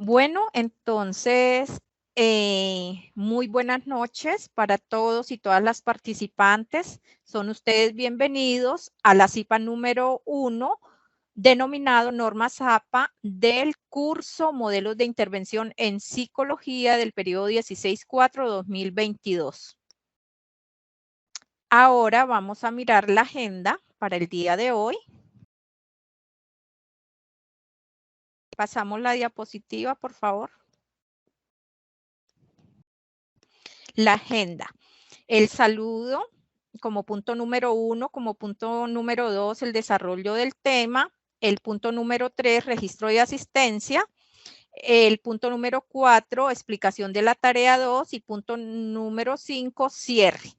Bueno, entonces, muy buenas noches para todos y todas las participantes. Son ustedes bienvenidos a la CIPA número 1, denominado Norma ZAPA, del curso Modelos de Intervención en Psicología del periodo 16-4-2022. Ahora vamos a mirar la agenda para el día de hoy. Pasamos la diapositiva, por favor. La agenda. El saludo como punto número 1, como punto número 2, el desarrollo del tema, el punto número 3, registro de asistencia, el punto número 4, explicación de la tarea 2 y punto número 5, cierre.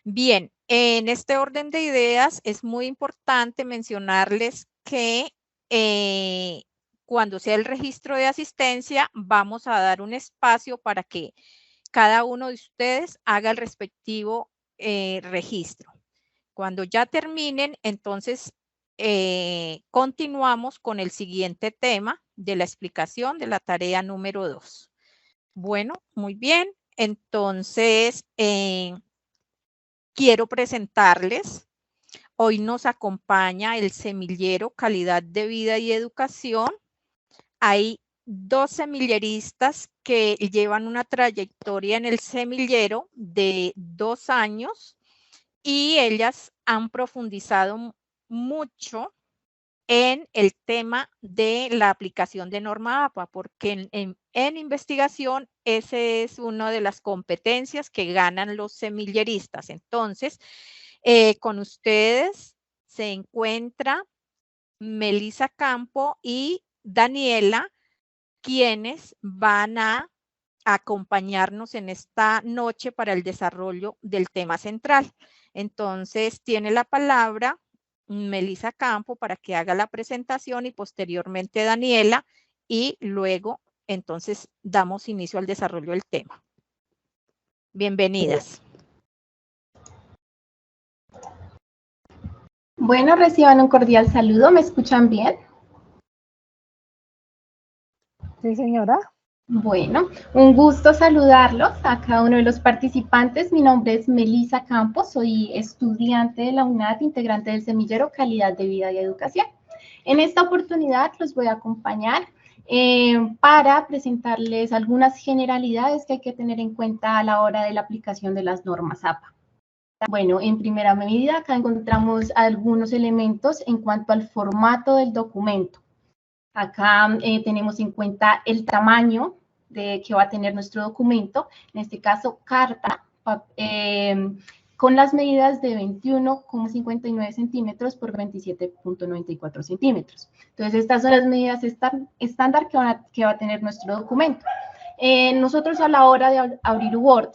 Bien, en este orden de ideas es muy importante mencionarles que cuando sea el registro de asistencia vamos a dar un espacio para que cada uno de ustedes haga el respectivo registro. Cuando ya terminen, entonces continuamos con el siguiente tema de la explicación de la tarea número 2. Bueno, muy bien. Entonces, quiero presentarles. Hoy nos acompaña el semillero Calidad de Vida y Educación. Hay 2 semilleristas que llevan una trayectoria en el semillero de 2 años y ellas han profundizado mucho en el tema de la aplicación de norma APA, porque en investigación esa es una de las competencias que ganan los semilleristas. Entonces, con ustedes se encuentra Melissa Campo y Daniela, quienes van a acompañarnos en esta noche para el desarrollo del tema central. Entonces, tiene la palabra Melissa Campo para que haga la presentación y posteriormente Daniela, y luego entonces damos inicio al desarrollo del tema. Bienvenidas. Bueno, reciban un cordial saludo. ¿Me escuchan bien? Sí, señora. Bueno, un gusto saludarlos a cada uno de los participantes. Mi nombre es Melissa Campos, soy estudiante de la UNAD, integrante del semillero Calidad de Vida y Educación. En esta oportunidad los voy a acompañar para presentarles algunas generalidades que hay que tener en cuenta a la hora de la aplicación de las normas APA. Bueno, en primera medida, acá encontramos algunos elementos en cuanto al formato del documento. Acá tenemos en cuenta el tamaño que va a tener nuestro documento, en este caso carta, con las medidas de 21,59 centímetros por 27,94 centímetros. Entonces, estas son las medidas estándar que va a tener nuestro documento. Nosotros a la hora de abrir Word,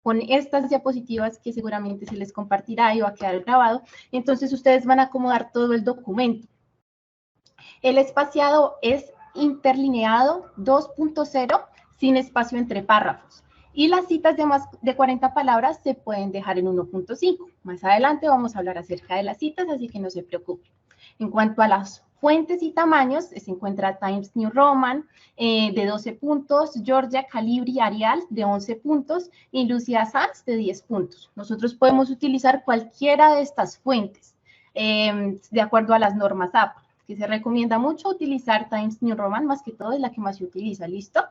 con estas diapositivas que seguramente se les compartirá y va a quedar grabado, entonces ustedes van a acomodar todo el documento. El espaciado es interlineado 2.0 sin espacio entre párrafos. Y las citas de más de 40 palabras se pueden dejar en 1.5. Más adelante vamos a hablar acerca de las citas, así que no se preocupen. En cuanto a las fuentes y tamaños, se encuentra Times New Roman de 12 puntos, Georgia Calibri Arial de 11 puntos y Lucia Sans de 10 puntos. Nosotros podemos utilizar cualquiera de estas fuentes de acuerdo a las normas APA, que se recomienda mucho utilizar Times New Roman, más que todo es la que más se utiliza, ¿listo?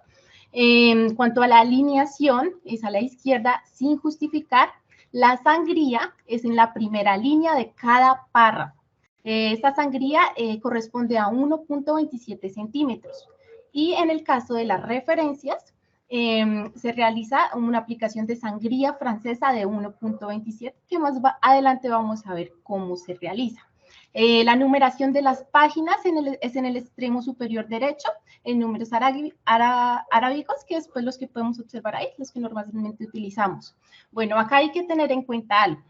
En cuanto a la alineación, es a la izquierda sin justificar. La sangría es en la primera línea de cada párrafo. Esta sangría corresponde a 1.27 centímetros. Y en el caso de las referencias, se realiza una aplicación de sangría francesa de 1.27, que más adelante vamos a ver cómo se realiza. La numeración de las páginas es en el extremo superior derecho, en números arábicos, que después los que podemos observar ahí, los que normalmente utilizamos. Bueno, acá hay que tener en cuenta algo.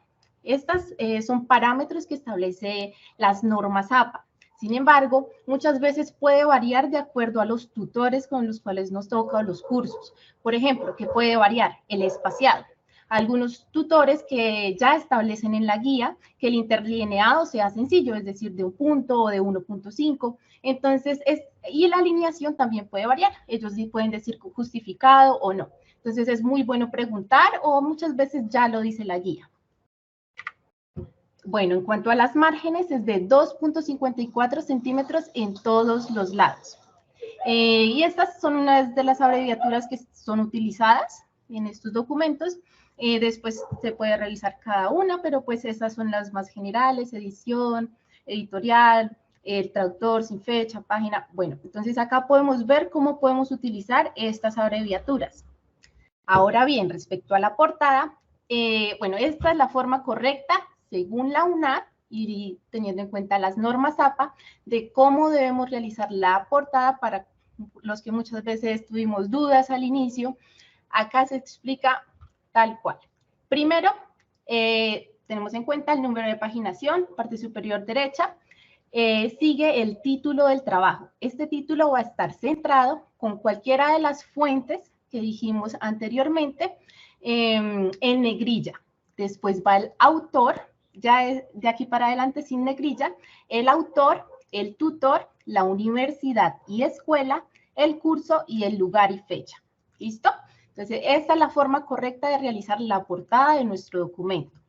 Estas son parámetros que establece las normas APA. Sin embargo, muchas veces puede variar de acuerdo a los tutores con los cuales nos toca los cursos. Por ejemplo, ¿qué puede variar? El espaciado. Algunos tutores que ya establecen en la guía que el interlineado sea sencillo, es decir, de un punto o de 1.5. Entonces, Y la alineación también puede variar. Ellos sí pueden decir justificado o no. Entonces es muy bueno preguntar o muchas veces ya lo dice la guía. Bueno, en cuanto a las márgenes, es de 2.54 centímetros en todos los lados. Y estas son unas de las abreviaturas que son utilizadas en estos documentos. Después se puede realizar cada una, pero pues esas son las más generales: edición, editorial, el traductor, sin fecha, página. Bueno, entonces acá podemos ver cómo podemos utilizar estas abreviaturas. Ahora bien, respecto a la portada, bueno, esta es la forma correcta según la UNAD y teniendo en cuenta las normas APA de cómo debemos realizar la portada. Para los que muchas veces tuvimos dudas al inicio, acá se explica tal cual. Primero, tenemos en cuenta el número de paginación, parte superior derecha. Sigue el título del trabajo. Este título va a estar centrado con cualquiera de las fuentes que dijimos anteriormente en negrilla. Después va el autor, ya es de aquí para adelante sin negrilla, el autor, el tutor, la universidad y escuela, el curso y el lugar y fecha. ¿Listo? Entonces, esta es la forma correcta de realizar la portada de nuestro documento.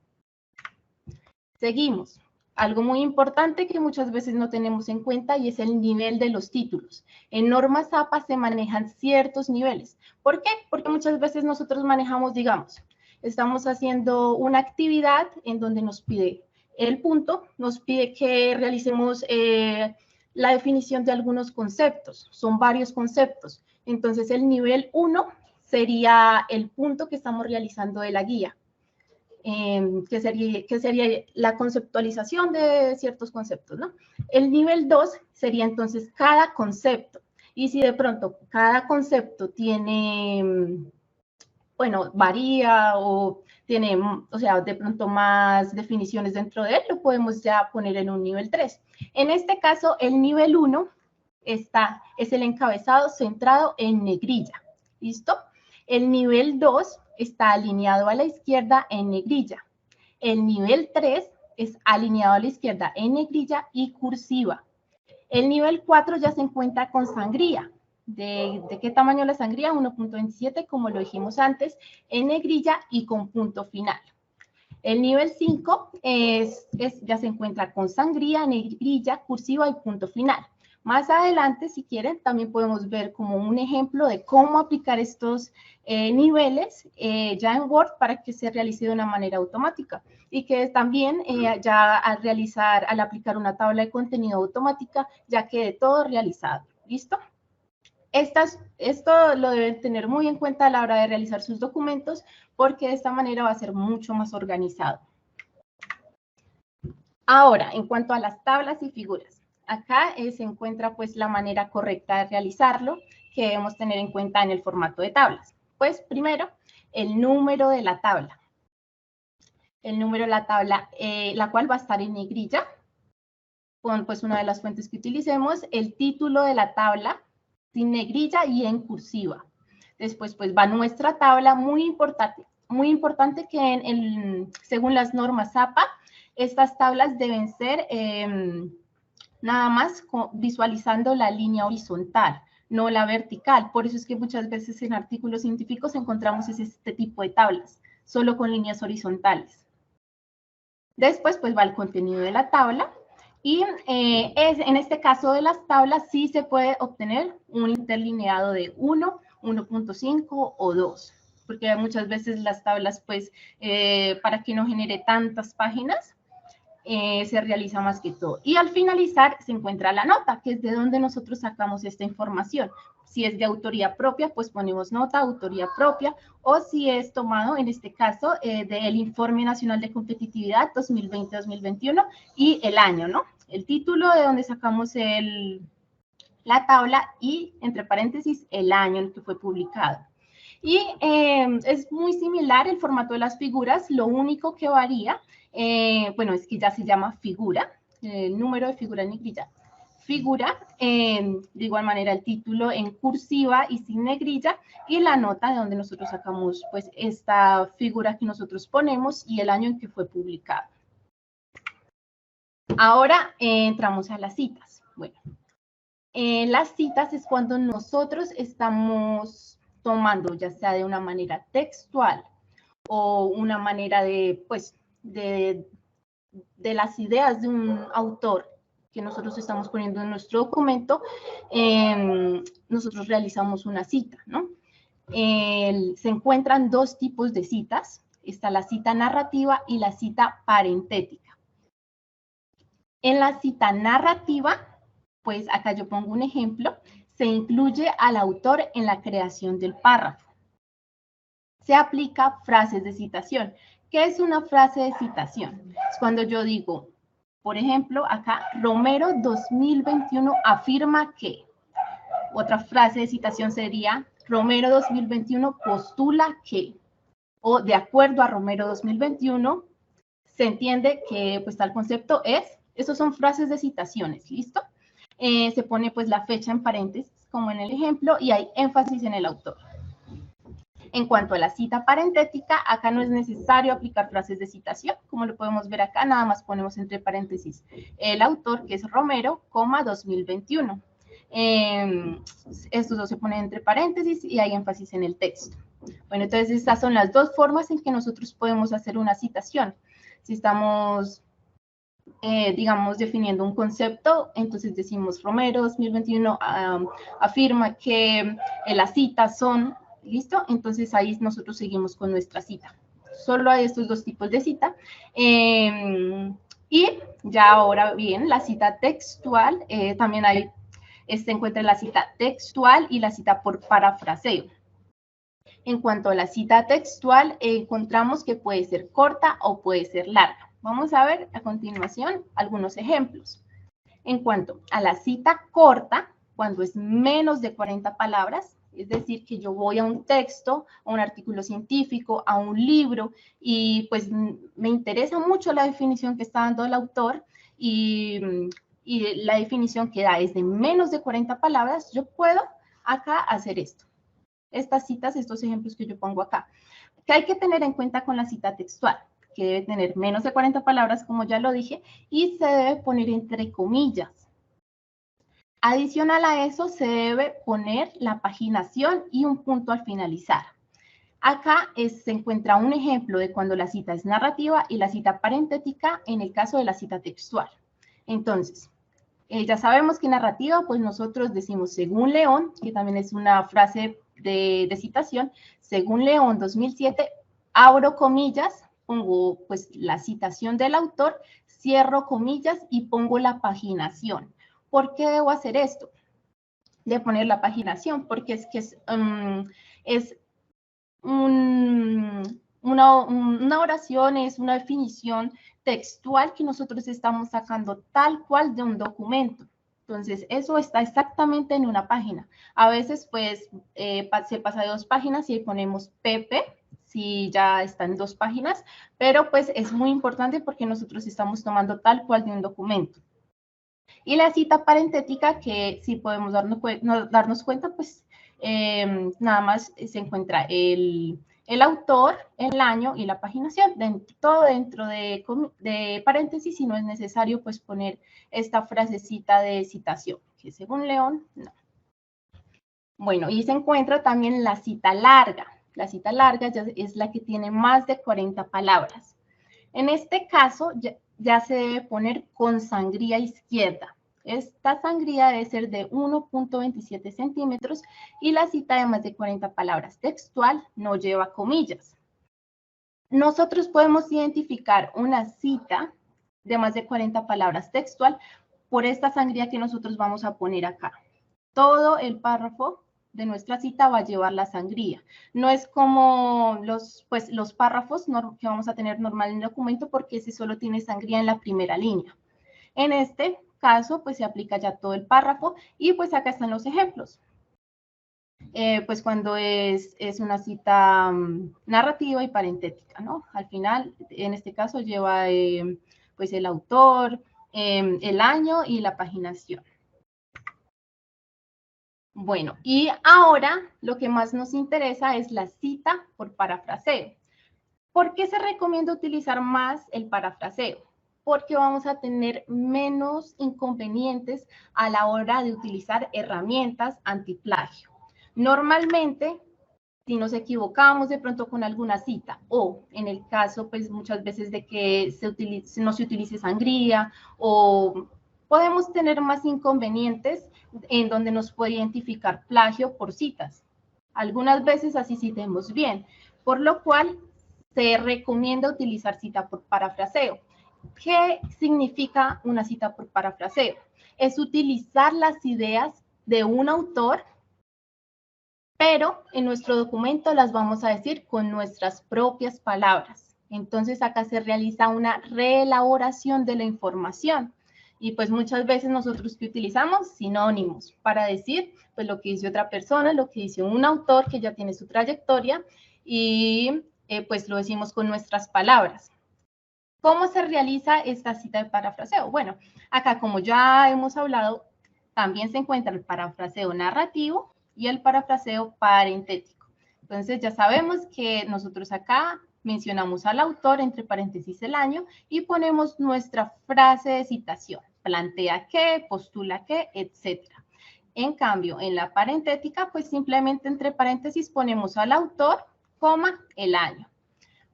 Seguimos. Algo muy importante que muchas veces no tenemos en cuenta y es el nivel de los títulos. En normas APA se manejan ciertos niveles. ¿Por qué? Porque muchas veces nosotros manejamos, digamos, estamos haciendo una actividad en donde nos pide el punto, nos pide que realicemos la definición de algunos conceptos. Son varios conceptos. Entonces, el nivel 1 sería el punto que estamos realizando de la guía. Que sería la conceptualización de ciertos conceptos, ¿no? El nivel 2 sería entonces cada concepto. Y si de pronto cada concepto tiene, bueno, varía o tiene, o sea, de pronto más definiciones dentro de él, lo podemos ya poner en un nivel 3. En este caso, el nivel 1 es el encabezado centrado en negrilla. ¿Listo? El nivel 2 está alineado a la izquierda en negrilla. El nivel 3 es alineado a la izquierda en negrilla y cursiva. El nivel 4 ya se encuentra con sangría. ¿De qué tamaño la sangría? 1.27, como lo dijimos antes, en negrilla y con punto final. El nivel 5 ya se encuentra con sangría, negrilla, cursiva y punto final. Más adelante, si quieren, también podemos ver como un ejemplo de cómo aplicar estos niveles ya en Word para que se realice de una manera automática. Y que también ya al aplicar una tabla de contenido automática, ya quede todo realizado. ¿Listo? Esto lo deben tener muy en cuenta a la hora de realizar sus documentos, porque de esta manera va a ser mucho más organizado. Ahora, en cuanto a las tablas y figuras, acá se encuentra pues la manera correcta de realizarlo, que debemos tener en cuenta en el formato de tablas. Pues primero, el número de la tabla. El número de la tabla, la cual va a estar en negrilla, con pues una de las fuentes que utilicemos, el título de la tabla, sin negrilla y en cursiva. Después pues va nuestra tabla, muy importante que según las normas APA, estas tablas deben ser nada más visualizando la línea horizontal, no la vertical. Por eso es que muchas veces en artículos científicos encontramos este tipo de tablas, solo con líneas horizontales. Después pues va el contenido de la tabla. Y en este caso de las tablas sí se puede obtener un interlineado de 1, 1.5 o 2, porque muchas veces las tablas, pues, para que no genere tantas páginas, se realiza más que todo. Y al finalizar se encuentra la nota, que es de donde nosotros sacamos esta información. Si es de autoría propia, pues ponemos nota, autoría propia, o si es tomado, en este caso, del Informe Nacional de Competitividad 2020-2021 y el año, ¿no? El título de donde sacamos la tabla y, entre paréntesis, el año en que fue publicado. Y es muy similar el formato de las figuras, lo único que varía, bueno, es que ya se llama figura, el número de figura en negrilla. Figura, de igual manera el título en cursiva y sin negrilla, y la nota de donde nosotros sacamos pues esta figura que nosotros ponemos y el año en que fue publicado. Ahora entramos a las citas. Bueno, Las citas es cuando nosotros estamos tomando, ya sea de una manera textual o una manera de, pues, de las ideas de un autor que nosotros estamos poniendo en nuestro documento, nosotros realizamos una cita, ¿no? Se encuentran dos tipos de citas. Está la cita narrativa y la cita parentética. En la cita narrativa, pues acá yo pongo un ejemplo, se incluye al autor en la creación del párrafo. Se aplica frases de citación. ¿Qué es una frase de citación? Es cuando yo digo, por ejemplo, acá, Romero 2021 afirma que. Otra frase de citación sería, Romero 2021 postula que. O de acuerdo a Romero 2021, se entiende que pues tal concepto es. Esas son frases de citaciones, ¿listo? Se pone pues la fecha en paréntesis, como en el ejemplo, y hay énfasis en el autor. En cuanto a la cita parentética, acá no es necesario aplicar frases de citación, como lo podemos ver acá, nada más ponemos entre paréntesis el autor, que es Romero, 2021. Estos dos se ponen entre paréntesis y hay énfasis en el texto. Bueno, entonces estas son las dos formas en que nosotros podemos hacer una citación. Si estamos, digamos, definiendo un concepto, entonces decimos Romero 2021 afirma que las citas son, ¿listo? Entonces ahí nosotros seguimos con nuestra cita. Solo hay estos dos tipos de cita. Y ya ahora bien, la cita textual, también hay, se encuentra la cita textual y la cita por parafraseo. En cuanto a la cita textual, encontramos que puede ser corta o puede ser larga. Vamos a ver a continuación algunos ejemplos. En cuanto a la cita corta, cuando es menos de 40 palabras, es decir, que yo voy a un texto, a un artículo científico, a un libro, y pues me interesa mucho la definición que está dando el autor, y la definición que da es de menos de 40 palabras, yo puedo acá hacer esto. Estas citas, estos ejemplos que yo pongo acá. ¿Qué hay que tener en cuenta con la cita textual? Que debe tener menos de 40 palabras, como ya lo dije, y se debe poner entre comillas. Adicional a eso, se debe poner la paginación y un punto al finalizar. Acá se encuentra un ejemplo de cuando la cita es narrativa y la cita parentética en el caso de la cita textual. Entonces, ya sabemos que narrativa, pues nosotros decimos según León, que también es una frase de citación, según León 2007, abro comillas, pongo pues la citación del autor, cierro comillas y pongo la paginación. ¿Por qué debo hacer esto? De poner la paginación, porque es que es una oración, es una definición textual que nosotros estamos sacando tal cual de un documento. Entonces, eso está exactamente en una página. A veces, pues, se pasa de 2 páginas y ponemos PP, si ya está en 2 páginas, pero pues es muy importante porque nosotros estamos tomando tal cual de un documento. Y la cita parentética, que si podemos darnos cuenta, pues, nada más se encuentra el autor, el año y la paginación, todo dentro de paréntesis, y no es necesario pues poner esta frasecita de citación, que según León, no. Bueno, y se encuentra también la cita larga. La cita larga ya es la que tiene más de 40 palabras. En este caso, ya se debe poner con sangría izquierda. Esta sangría debe ser de 1.27 centímetros y la cita de más de 40 palabras textual no lleva comillas. Nosotros podemos identificar una cita de más de 40 palabras textual por esta sangría que nosotros vamos a poner acá. Todo el párrafo de nuestra cita va a llevar la sangría. No es como los párrafos que vamos a tener normal en el documento, porque ese solo tiene sangría en la primera línea. En este caso, pues se aplica ya todo el párrafo y pues acá están los ejemplos. Pues cuando es una cita narrativa y parentética, ¿no? Al final, en este caso, lleva pues el autor, el año y la paginación. Bueno, y ahora lo que más nos interesa es la cita por parafraseo. ¿Por qué se recomienda utilizar más el parafraseo? porque vamos a tener menos inconvenientes a la hora de utilizar herramientas antiplagio. Normalmente, si nos equivocamos de pronto con alguna cita, o en el caso, pues muchas veces de que no se utilice sangría, o podemos tener más inconvenientes en donde nos puede identificar plagio por citas. Algunas veces así citemos bien, por lo cual se recomienda utilizar cita por parafraseo. ¿Qué significa una cita por parafraseo? Es utilizar las ideas de un autor, pero en nuestro documento las vamos a decir con nuestras propias palabras. Entonces acá se realiza una reelaboración de la información. Y pues muchas veces nosotros que utilizamos sinónimos para decir pues lo que dice otra persona, lo que dice un autor que ya tiene su trayectoria y pues lo decimos con nuestras palabras. ¿Cómo se realiza esta cita de parafraseo? Bueno, acá como ya hemos hablado, también se encuentra el parafraseo narrativo y el parafraseo parentético. Entonces ya sabemos que nosotros acá mencionamos al autor, entre paréntesis el año, y ponemos nuestra frase de citación. Plantea qué, postula qué, etc. En cambio, en la parentética, pues simplemente entre paréntesis ponemos al autor, coma, el año.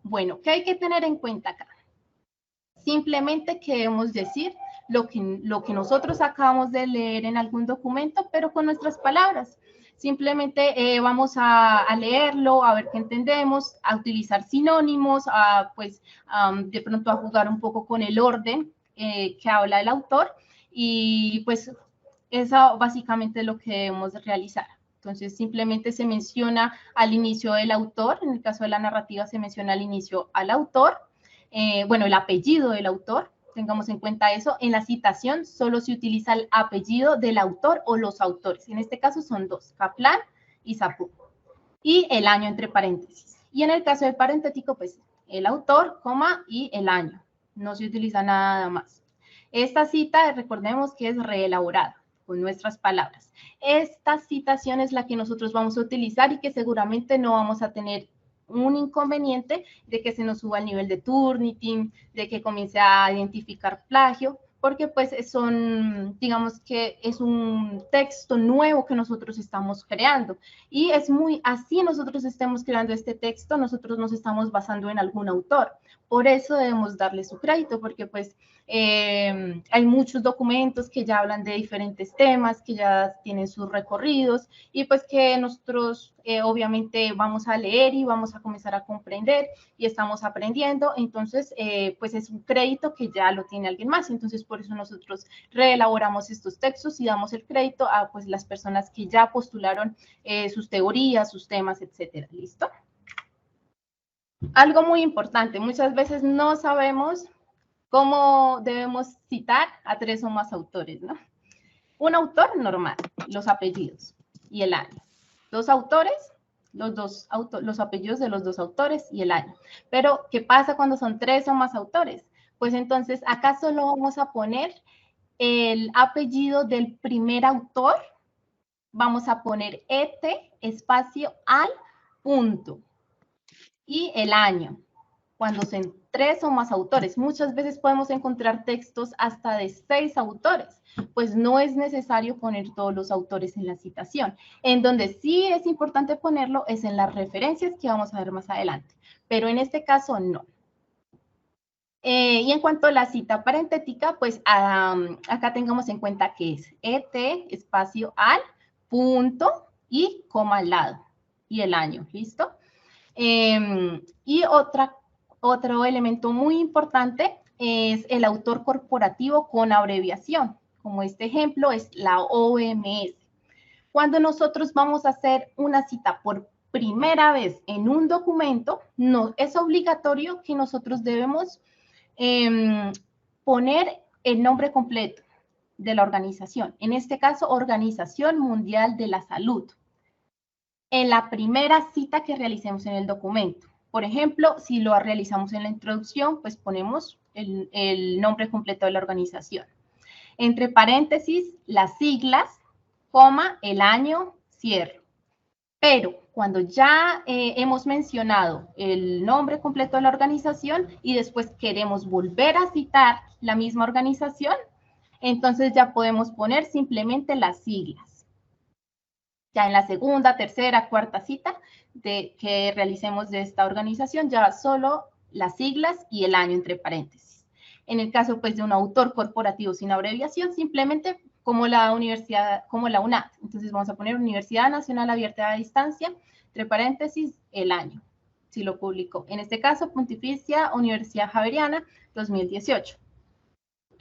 Bueno, ¿qué hay que tener en cuenta acá? Simplemente queremos decir lo que nosotros acabamos de leer en algún documento, pero con nuestras palabras. Simplemente vamos a leerlo, a ver qué entendemos, a utilizar sinónimos, de pronto a jugar un poco con el orden que habla el autor, y pues eso básicamente es lo que debemos realizar. Entonces, simplemente se menciona al inicio del autor, en el caso de la narrativa se menciona al inicio al autor, el apellido del autor, tengamos en cuenta eso. En la citación solo se utiliza el apellido del autor o los autores. En este caso son dos, Kaplan y Sapú. Y el año entre paréntesis. Y en el caso del parentético, pues el autor, coma, y el año. No se utiliza nada más. Esta cita, recordemos que es reelaborada con nuestras palabras. Esta citación es la que nosotros vamos a utilizar y que seguramente no vamos a tener un inconveniente de que se nos suba el nivel de Turnitin, de que comience a identificar plagio, porque pues digamos que es un texto nuevo que nosotros estamos creando, y es muy así nosotros estemos creando este texto, nosotros nos estamos basando en algún autor, por eso debemos darle su crédito, porque pues hay muchos documentos que ya hablan de diferentes temas, que ya tienen sus recorridos, y pues que nosotros obviamente vamos a leer y vamos a comenzar a comprender y estamos aprendiendo, entonces pues es un crédito que ya lo tiene alguien más, entonces por eso nosotros reelaboramos estos textos y damos el crédito a pues las personas que ya postularon sus teorías, sus temas, etcétera. ¿Listo? Algo muy importante, muchas veces no sabemos cómo debemos citar a 3 o más autores, ¿no? Un autor normal, los apellidos y el año. Dos autores, los apellidos de los dos autores y el año. Pero, ¿qué pasa cuando son 3 o más autores? Pues entonces, acá solo vamos a poner el apellido del primer autor, vamos a poner espacio al punto y el año. Cuando son 3 o más autores, muchas veces podemos encontrar textos hasta de 6 autores, pues no es necesario poner todos los autores en la citación. En donde sí es importante ponerlo es en las referencias que vamos a ver más adelante, pero en este caso no. Y en cuanto a la cita parentética, pues acá tengamos en cuenta que es espacio al, punto y coma al lado, y el año, ¿listo? Y otro elemento muy importante es el autor corporativo con abreviación, como este ejemplo es la OMS. Cuando nosotros vamos a hacer una cita por primera vez en un documento, no es obligatorio que nosotros debemos poner el nombre completo de la organización, en este caso, Organización Mundial de la Salud, en la primera cita que realicemos en el documento. Por ejemplo, si lo realizamos en la introducción, pues ponemos el nombre completo de la organización. Entre paréntesis, las siglas, coma, el año, cierre. Pero cuando ya hemos mencionado el nombre completo de la organización y después queremos volver a citar la misma organización, entonces ya podemos poner simplemente las siglas. Ya en la segunda, tercera, cuarta cita que realicemos de esta organización, ya solo las siglas y el año entre paréntesis. En el caso pues de un autor corporativo sin abreviación, simplemente como la universidad, como la UNAD. Entonces vamos a poner Universidad Nacional Abierta a Distancia, entre paréntesis, el año, si lo publicó. En este caso, Pontificia Universidad Javeriana, 2018.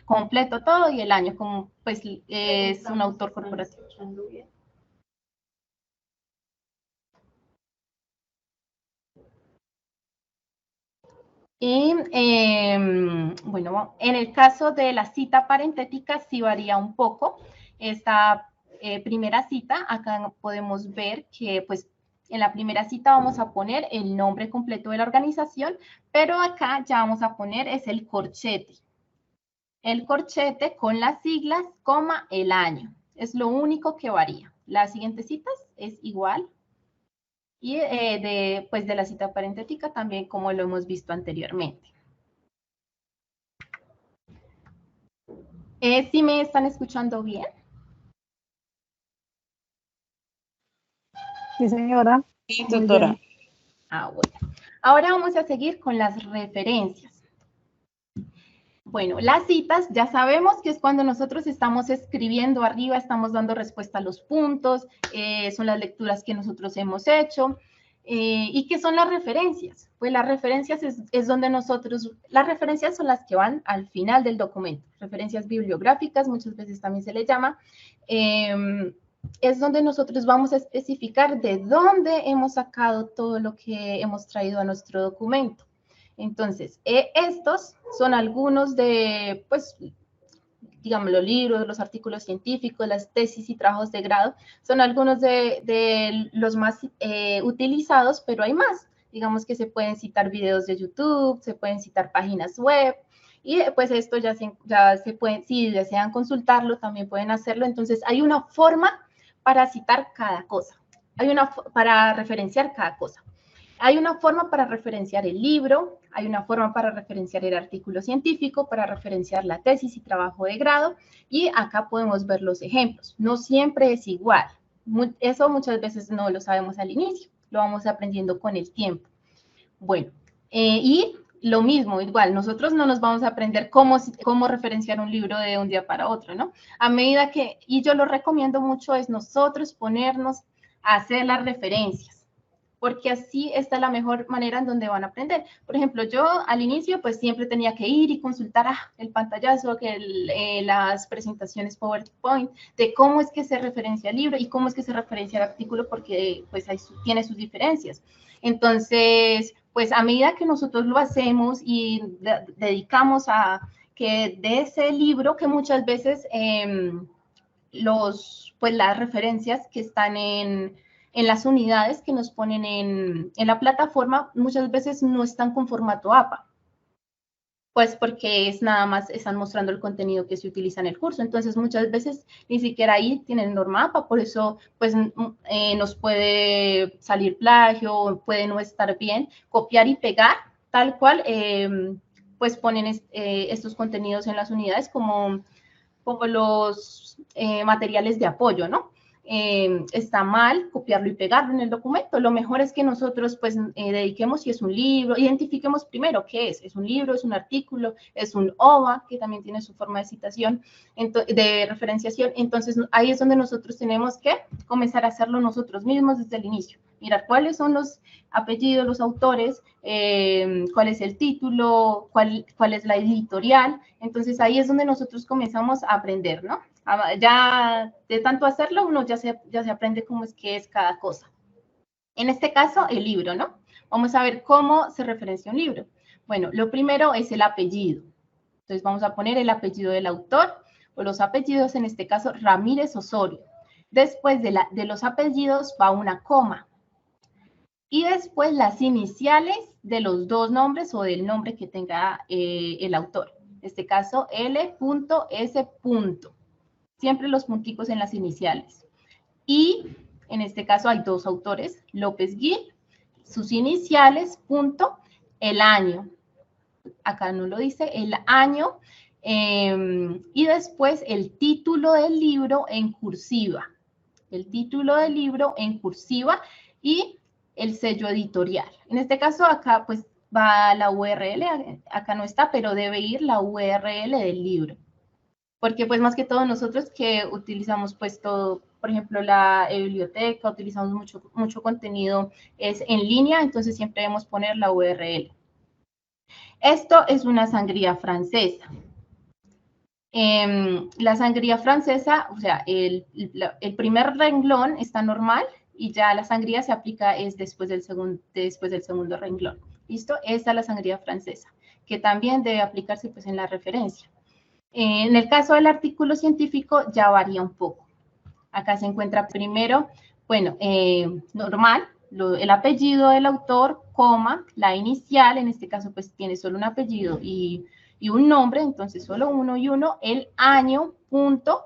Completo todo y el año, como pues es un autor corporativo. Y bueno, en el caso de la cita parentética sí varía un poco. Esta primera cita, acá podemos ver que pues en la primera cita vamos a poner el nombre completo de la organización, pero acá ya vamos a poner es el corchete. El corchete con las siglas, coma, el año. Es lo único que varía. Las siguientes citas es igual. Y pues de la cita parentética también como lo hemos visto anteriormente. ¿Sí me están escuchando bien? Sí, señora. Sí, Muy doctora. bien. Bueno. Ahora vamos a seguir con las referencias. Bueno, las citas ya sabemos que es cuando nosotros estamos escribiendo arriba, estamos dando respuesta a los puntos, son las lecturas que nosotros hemos hecho. ¿Y qué son las referencias? Pues las referencias es donde nosotros, las referencias son las que van al final del documento, referencias bibliográficas, muchas veces también se le llama, es donde nosotros vamos a especificar de dónde hemos sacado todo lo que hemos traído a nuestro documento. Entonces, estos son algunos de, pues, digamos, los libros, los artículos científicos, las tesis y trabajos de grado, son algunos de los más utilizados, pero hay más. Digamos que se pueden citar videos de YouTube, se pueden citar páginas web, y pues esto ya se puede, si desean consultarlo, también pueden hacerlo. Entonces, hay una forma para citar cada cosa, para referenciar cada cosa. Hay una forma para referenciar el libro, hay una forma para referenciar el artículo científico, para referenciar la tesis y trabajo de grado, y acá podemos ver los ejemplos. No siempre es igual. Eso muchas veces no lo sabemos al inicio, lo vamos aprendiendo con el tiempo. Bueno, y lo mismo, igual, nosotros no nos vamos a aprender cómo referenciar un libro de un día para otro, ¿no? A medida que, y yo lo recomiendo mucho, es nosotros ponernos a hacer las referencias, porque así está la mejor manera en donde van a aprender. Por ejemplo, yo al inicio pues siempre tenía que ir y consultar el pantallazo, las presentaciones PowerPoint, de cómo es que se referencia el libro y cómo es que se referencia el artículo, porque pues ahí tiene sus diferencias. Entonces, pues a medida que nosotros lo hacemos y dedicamos a que de ese libro, que muchas veces las referencias que están en las unidades que nos ponen en la plataforma, muchas veces no están con formato APA, pues porque es nada más, están mostrando el contenido que se utiliza en el curso. Entonces, muchas veces ni siquiera ahí tienen norma APA, por eso, pues, nos puede salir plagio, puede no estar bien, copiar y pegar, tal cual, pues ponen estos contenidos en las unidades como los materiales de apoyo, ¿no? Está mal copiarlo y pegarlo en el documento. Lo mejor es que nosotros pues dediquemos si es un libro, identifiquemos primero qué es un libro, es un artículo, es un OVA, que también tiene su forma de citación, de referenciación. Entonces ahí es donde nosotros tenemos que comenzar a hacerlo nosotros mismos desde el inicio. Mirar cuáles son los apellidos, los autores, cuál es el título, cuál es la editorial. Entonces ahí es donde nosotros comenzamos a aprender, ¿no? Ya de tanto hacerlo, uno ya se aprende cómo es que es cada cosa. En este caso, el libro, ¿no? Vamos a ver cómo se referencia un libro. Bueno, lo primero es el apellido. Entonces vamos a poner el apellido del autor, o los apellidos, en este caso, Ramírez Osorio. Después de los apellidos va una coma. Y después las iniciales de los dos nombres o del nombre que tenga el autor. En este caso, L.S. Siempre los punticos en las iniciales. Y En este caso hay dos autores, López Gil, sus iniciales, punto, el año. Acá no lo dice, el año, y después el título del libro en cursiva. El título del libro en cursiva y el sello editorial. En este caso acá pues va la URL, acá no está, pero debe ir la URL del libro. Porque pues más que todo nosotros que utilizamos pues todo, por ejemplo la biblioteca, utilizamos mucho contenido es en línea, entonces siempre debemos poner la URL. Esto es una sangría francesa. La sangría francesa, o sea, el primer renglón está normal y ya la sangría se aplica es después del segundo renglón. ¿Listo? Esta es la sangría francesa, que también debe aplicarse pues en la referencia. En el caso del artículo científico ya varía un poco. Acá se encuentra primero, bueno, normal, el apellido del autor, coma, la inicial, en este caso pues tiene solo un apellido y un nombre, entonces solo uno y uno, el año, punto.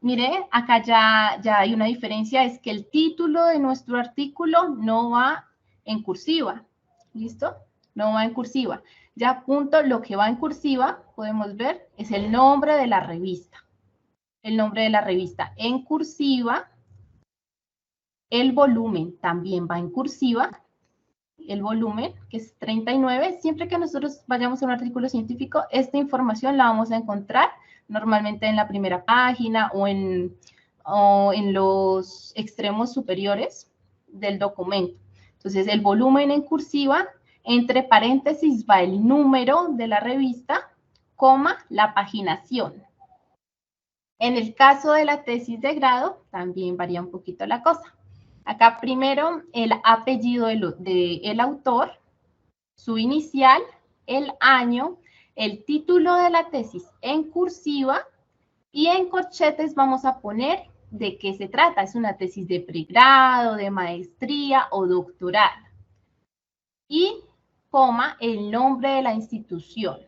Mire, acá ya hay una diferencia, es que el título de nuestro artículo no va en cursiva, ¿listo? No va en cursiva. Ya punto, lo que va en cursiva, podemos ver, es el nombre de la revista. El nombre de la revista en cursiva. El volumen también va en cursiva. El volumen, que es 39, siempre que nosotros vayamos a un artículo científico, esta información la vamos a encontrar normalmente en la primera página o en los extremos superiores del documento. Entonces, el volumen en cursiva, entre paréntesis va el número de la revista, coma, la paginación. En el caso de la tesis de grado, también varía un poquito la cosa. Acá primero el apellido del autor, su inicial, el año, el título de la tesis en cursiva y en corchetes vamos a poner de qué se trata. Es una tesis de pregrado, de maestría o doctoral. Y coma el nombre de la institución.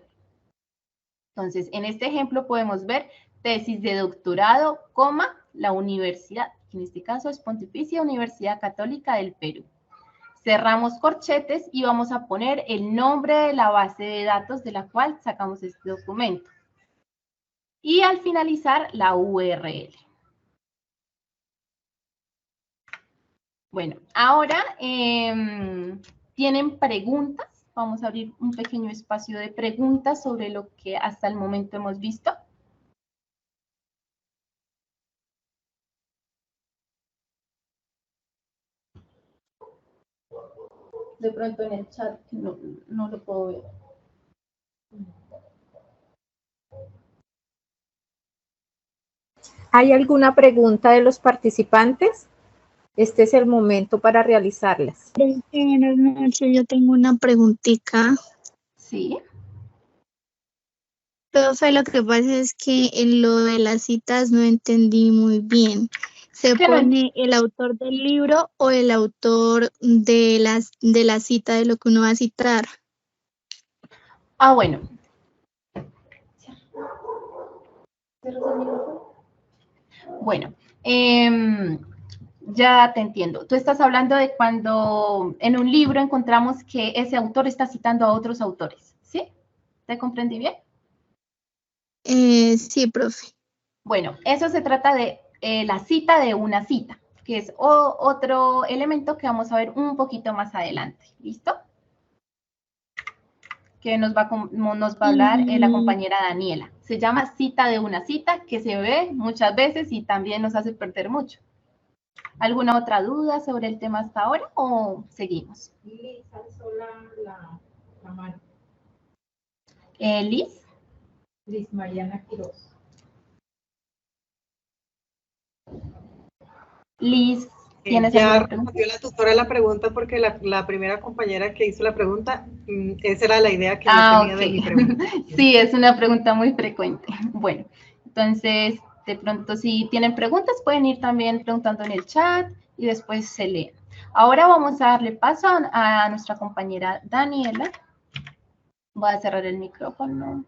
Entonces, en este ejemplo podemos ver tesis de doctorado, coma, la universidad. En este caso es Pontificia Universidad Católica del Perú. Cerramos corchetes y vamos a poner el nombre de la base de datos de la cual sacamos este documento. Y al finalizar, la URL. Bueno, ahora tienen preguntas. Vamos a abrir un pequeño espacio de preguntas sobre lo que hasta el momento hemos visto. De pronto en el chat no lo puedo ver. ¿Hay alguna pregunta de los participantes? Este es el momento para realizarlas. Buenas noches, yo tengo una preguntita. Sí. Profe, lo que pasa es que en lo de las citas no entendí muy bien. ¿Se pone el autor del libro o el autor de la cita de lo que uno va a citar? Ah, bueno. Bueno, ya te entiendo. Tú estás hablando de cuando en un libro encontramos que ese autor está citando a otros autores, ¿sí? ¿Te comprendí bien? Sí, profe. Bueno, eso se trata de la cita de una cita, que es otro elemento que vamos a ver un poquito más adelante. ¿Listo? Que nos va a hablar la compañera Daniela. Se llama cita de una cita, que se ve muchas veces y también nos hace perder mucho. ¿Alguna otra duda sobre el tema hasta ahora o seguimos? Liz alzó la mano. Liz. Liz Mariana Quiroz. Liz, ¿tienes ya alguna pregunta? respondió la tutora la pregunta porque la primera compañera que hizo la pregunta, esa era la idea que yo tenía de mi pregunta. Sí, es una pregunta muy frecuente. Bueno, entonces, de pronto si tienen preguntas pueden ir también preguntando en el chat y después se leen. Ahora vamos a darle paso a nuestra compañera Daniela. Voy a cerrar el micrófono.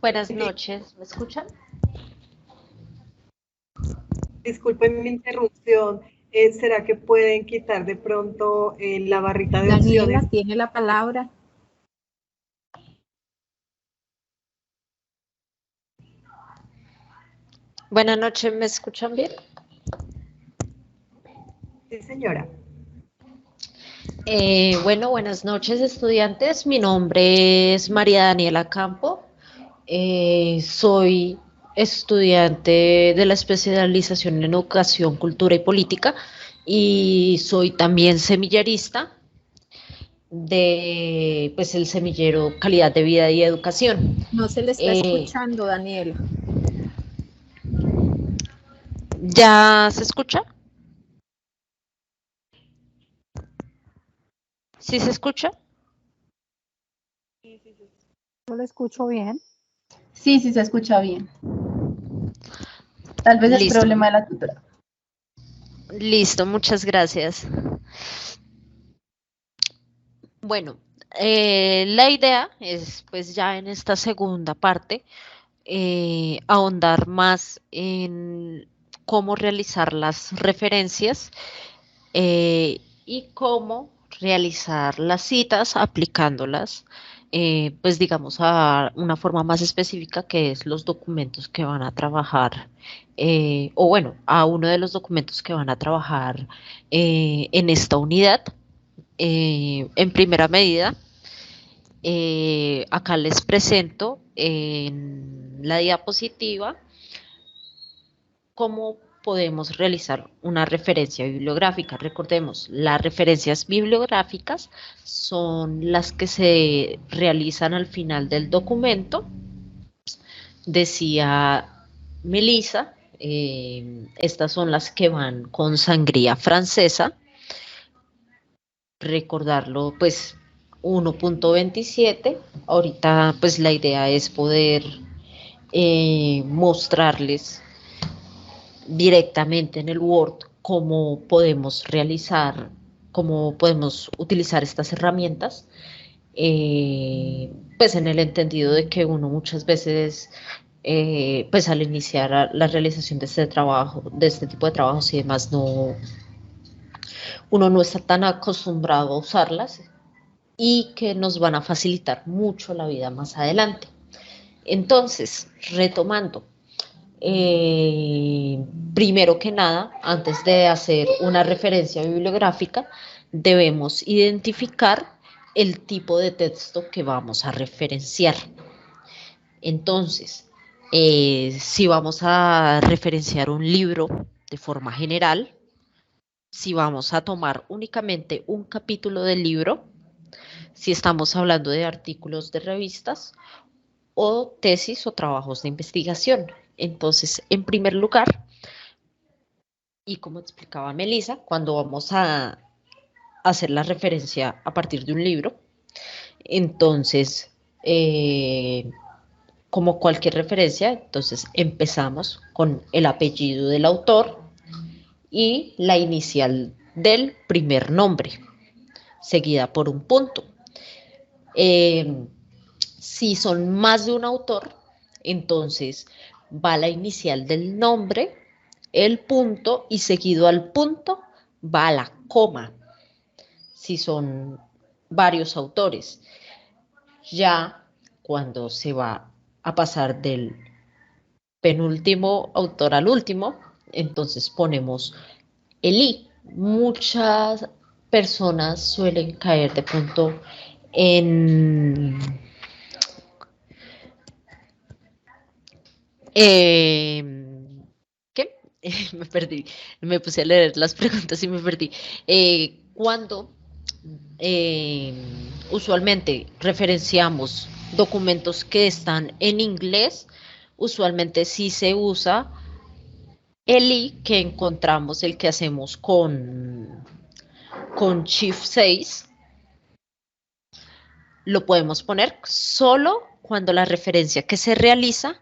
Buenas noches, ¿me escuchan? Disculpen mi interrupción. ¿Será que pueden quitar de pronto la barrita de Daniela opciones? tiene la palabra. Buenas noches, ¿me escuchan bien? Sí, señora. Bueno, buenas noches, estudiantes. Mi nombre es María Daniela Campo. Soy estudiante de la especialización en Educación, Cultura y Política y soy también semillerista de pues, el semillero Calidad de Vida y Educación. No se le está escuchando, Daniela. ¿Ya se escucha? ¿Sí se escucha? Yo lo escucho bien. Sí, sí se escucha bien. Tal vez el Listo. problema de la tutora. Listo, muchas gracias. Bueno, la idea es pues ya en esta segunda parte ahondar más en cómo realizar las referencias y cómo realizar las citas aplicándolas, pues digamos a una forma más específica que es los documentos que van a trabajar, o bueno, a uno de los documentos que van a trabajar en esta unidad. En primera medida, acá les presento en la diapositiva cómo podemos realizar una referencia bibliográfica. Recordemos, las referencias bibliográficas son las que se realizan al final del documento. Decía Melissa, estas son las que van con sangría francesa. Recordarlo, pues 1.27. Ahorita, pues la idea es poder mostrarles directamente en el Word cómo podemos realizar, cómo podemos utilizar estas herramientas, pues en el entendido de que uno muchas veces, pues al iniciar la realización de este trabajo, de este tipo de trabajos y demás, uno no está tan acostumbrado a usarlas y que nos van a facilitar mucho la vida más adelante. Entonces, retomando, primero que nada, antes de hacer una referencia bibliográfica, debemos identificar el tipo de texto que vamos a referenciar. Entonces, si vamos a referenciar un libro de forma general, si vamos a tomar únicamente un capítulo del libro, si estamos hablando de artículos de revistas o tesis o trabajos de investigación. Entonces, en primer lugar, y como explicaba Melissa, cuando vamos a hacer la referencia a partir de un libro, entonces, como cualquier referencia, entonces empezamos con el apellido del autor y la inicial del primer nombre, seguida por un punto. Si son más de un autor, entonces va la inicial del nombre, el punto y seguido al punto va la coma. Si son varios autores, ya cuando se va a pasar del penúltimo autor al último, entonces ponemos el i. Muchas personas suelen caer de pronto en ¿qué? Me perdí, me puse a leer las preguntas y me perdí. Cuando usualmente referenciamos documentos que están en inglés, usualmente sí se usa el i que encontramos, el que hacemos con Shift 6. Lo podemos poner solo cuando la referencia que se realiza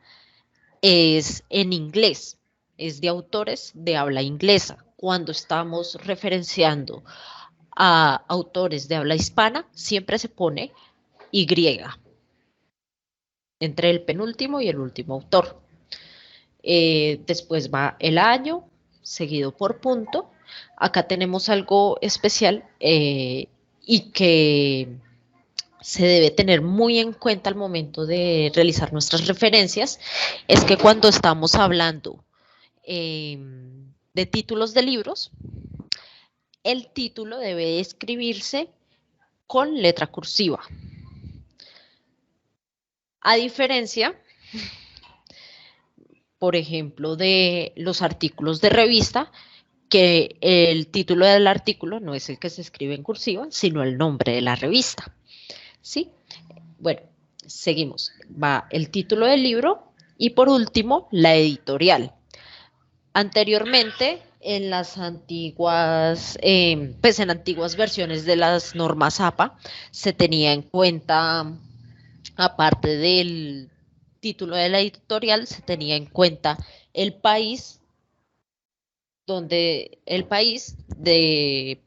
es en inglés, es de autores de habla inglesa. Cuando estamos referenciando a autores de habla hispana, siempre se pone Y. entre el penúltimo y el último autor. Después va el año, seguido por punto. Acá tenemos algo especial y que se debe tener muy en cuenta al momento de realizar nuestras referencias, es que cuando estamos hablando de títulos de libros, el título debe escribirse con letra cursiva. A diferencia, por ejemplo, de los artículos de revista, que el título del artículo no es el que se escribe en cursiva, sino el nombre de la revista. ¿Sí? Bueno, seguimos. Va el título del libro y por último, la editorial. Anteriormente, en las antiguas, en antiguas versiones de las normas APA, se tenía en cuenta, aparte del título de la editorial, se tenía en cuenta el país de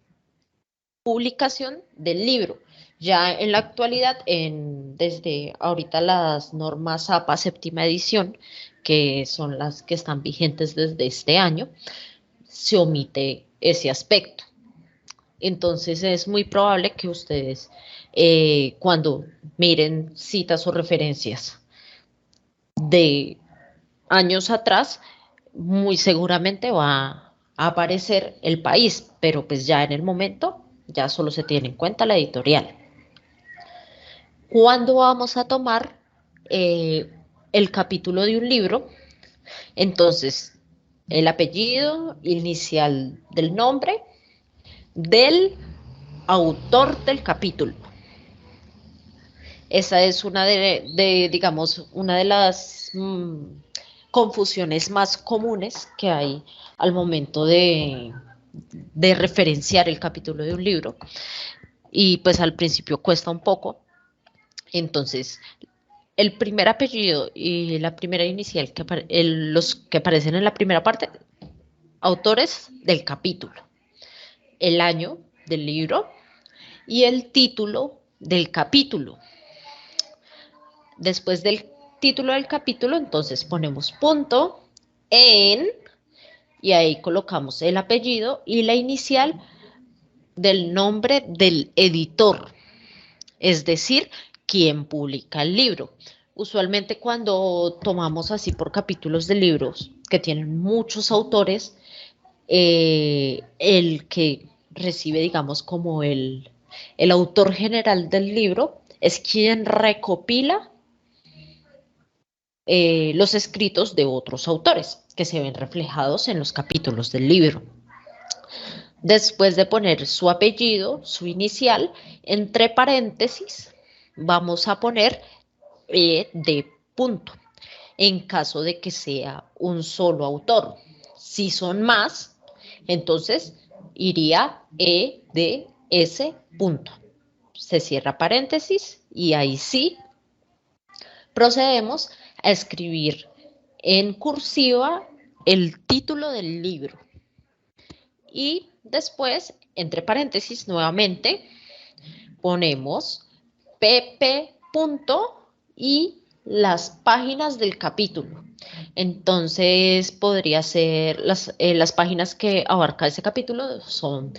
publicación del libro. Ya en la actualidad, desde ahorita las normas APA séptima edición, que son las que están vigentes desde este año, se omite ese aspecto. Entonces es muy probable que ustedes cuando miren citas o referencias de años atrás, muy seguramente va a aparecer el país, pero pues ya en el momento ya solo se tiene en cuenta la editorial. ¿Cuándo vamos a tomar el capítulo de un libro? Entonces, el apellido inicial del nombre del autor del capítulo. Esa es una digamos, una de las confusiones más comunes que hay al momento de referenciar el capítulo de un libro. Y pues al principio cuesta un poco. Entonces, el primer apellido y la primera inicial, los que aparecen en la primera parte, autores del capítulo, el año del libro y el título del capítulo. Después del título del capítulo, entonces ponemos punto en y ahí colocamos el apellido y la inicial del nombre del editor, es decir, quien publica el libro. Usualmente cuando tomamos así por capítulos de libros que tienen muchos autores, el que recibe, digamos, como el autor general del libro es quien recopila los escritos de otros autores que se ven reflejados en los capítulos del libro. Después de poner su apellido, su inicial, entre paréntesis, vamos a poner de punto, en caso de que sea un solo autor. Si son más, entonces iría EDS punto. Se cierra paréntesis y ahí sí procedemos a escribir en cursiva el título del libro. Y después, entre paréntesis, nuevamente, ponemos pp punto y las páginas del capítulo. Entonces, podría ser, las páginas que abarca ese capítulo son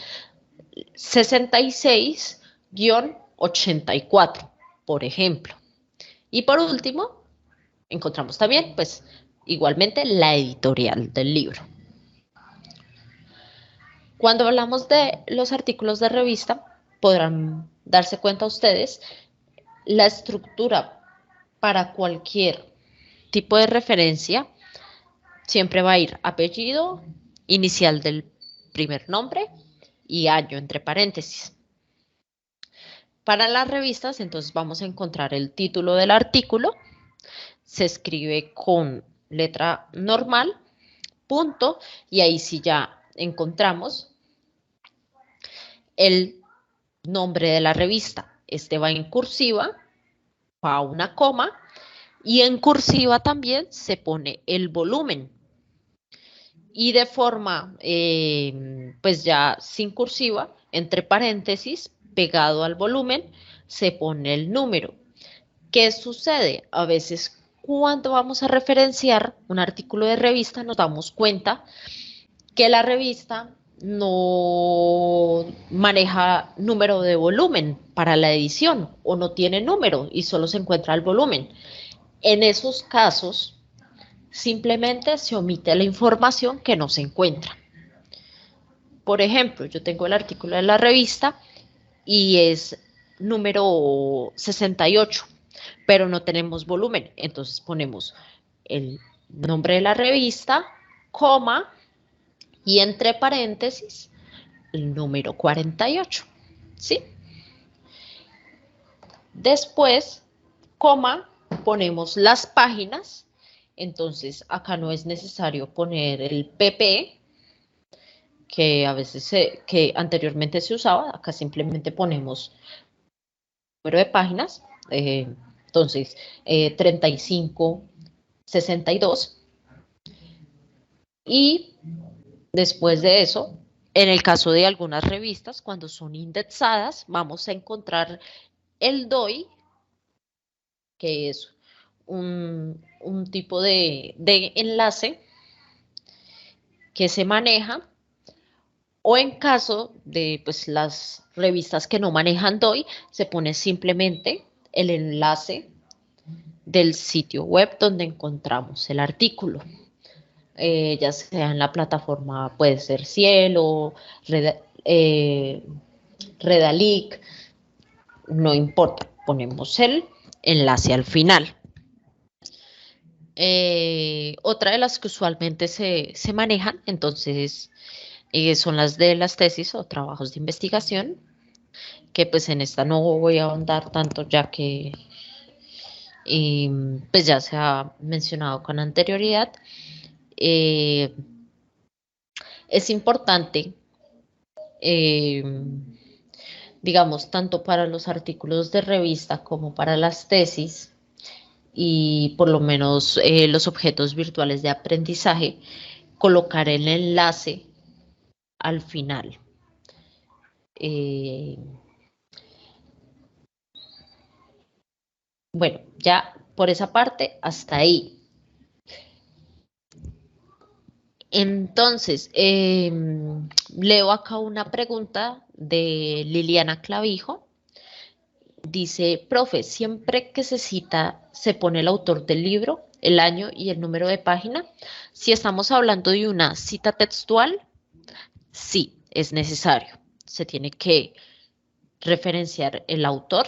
66-84, por ejemplo. Y por último, encontramos también, pues, igualmente la editorial del libro. Cuando hablamos de los artículos de revista, podrán darse cuenta ustedes, la estructura para cualquier tipo de referencia siempre va a ir apellido, inicial del primer nombre y año entre paréntesis. Para las revistas, entonces vamos a encontrar el título del artículo, se escribe con letra normal, punto, y ahí sí ya encontramos el nombre de la revista. Este va en cursiva, va una coma, y en cursiva también se pone el volumen. Y de forma, pues ya sin cursiva, entre paréntesis, pegado al volumen, se pone el número, ¿Qué sucede? A veces cuando vamos a referenciar un artículo de revista nos damos cuenta que la revista no maneja número de volumen para la edición o no tiene número y solo se encuentra el volumen. En esos casos, simplemente se omite la información que no se encuentra. Por ejemplo, yo tengo el artículo de la revista y es número 68, pero no tenemos volumen. Entonces ponemos el nombre de la revista, coma, y entre paréntesis, el número 48, ¿sí? Después, coma, ponemos las páginas. Entonces, acá no es necesario poner el pp, que a veces que anteriormente se usaba. Acá simplemente ponemos el número de páginas. Entonces, 35, 62. Y después de eso, en el caso de algunas revistas, cuando son indexadas, vamos a encontrar el DOI, que es un tipo de enlace que se maneja, o en caso de pues, las revistas que no manejan DOI, se pone simplemente el enlace del sitio web donde encontramos el artículo. Ya sea en la plataforma, puede ser Cielo, Redalic, no importa, ponemos el enlace al final. Otra de las que usualmente se manejan, entonces, son las de las tesis o trabajos de investigación, que pues en esta no voy a ahondar tanto ya que pues ya se ha mencionado con anterioridad. Es importante, digamos, tanto para los artículos de revista como para las tesis y por lo menos los objetos virtuales de aprendizaje, colocar el enlace al final. Bueno, ya por esa parte, hasta ahí. Entonces, leo acá una pregunta de Liliana Clavijo. Dice, profe, siempre que se cita, se pone el autor del libro, el año y el número de página. Si estamos hablando de una cita textual, sí, es necesario. Se tiene que referenciar el autor,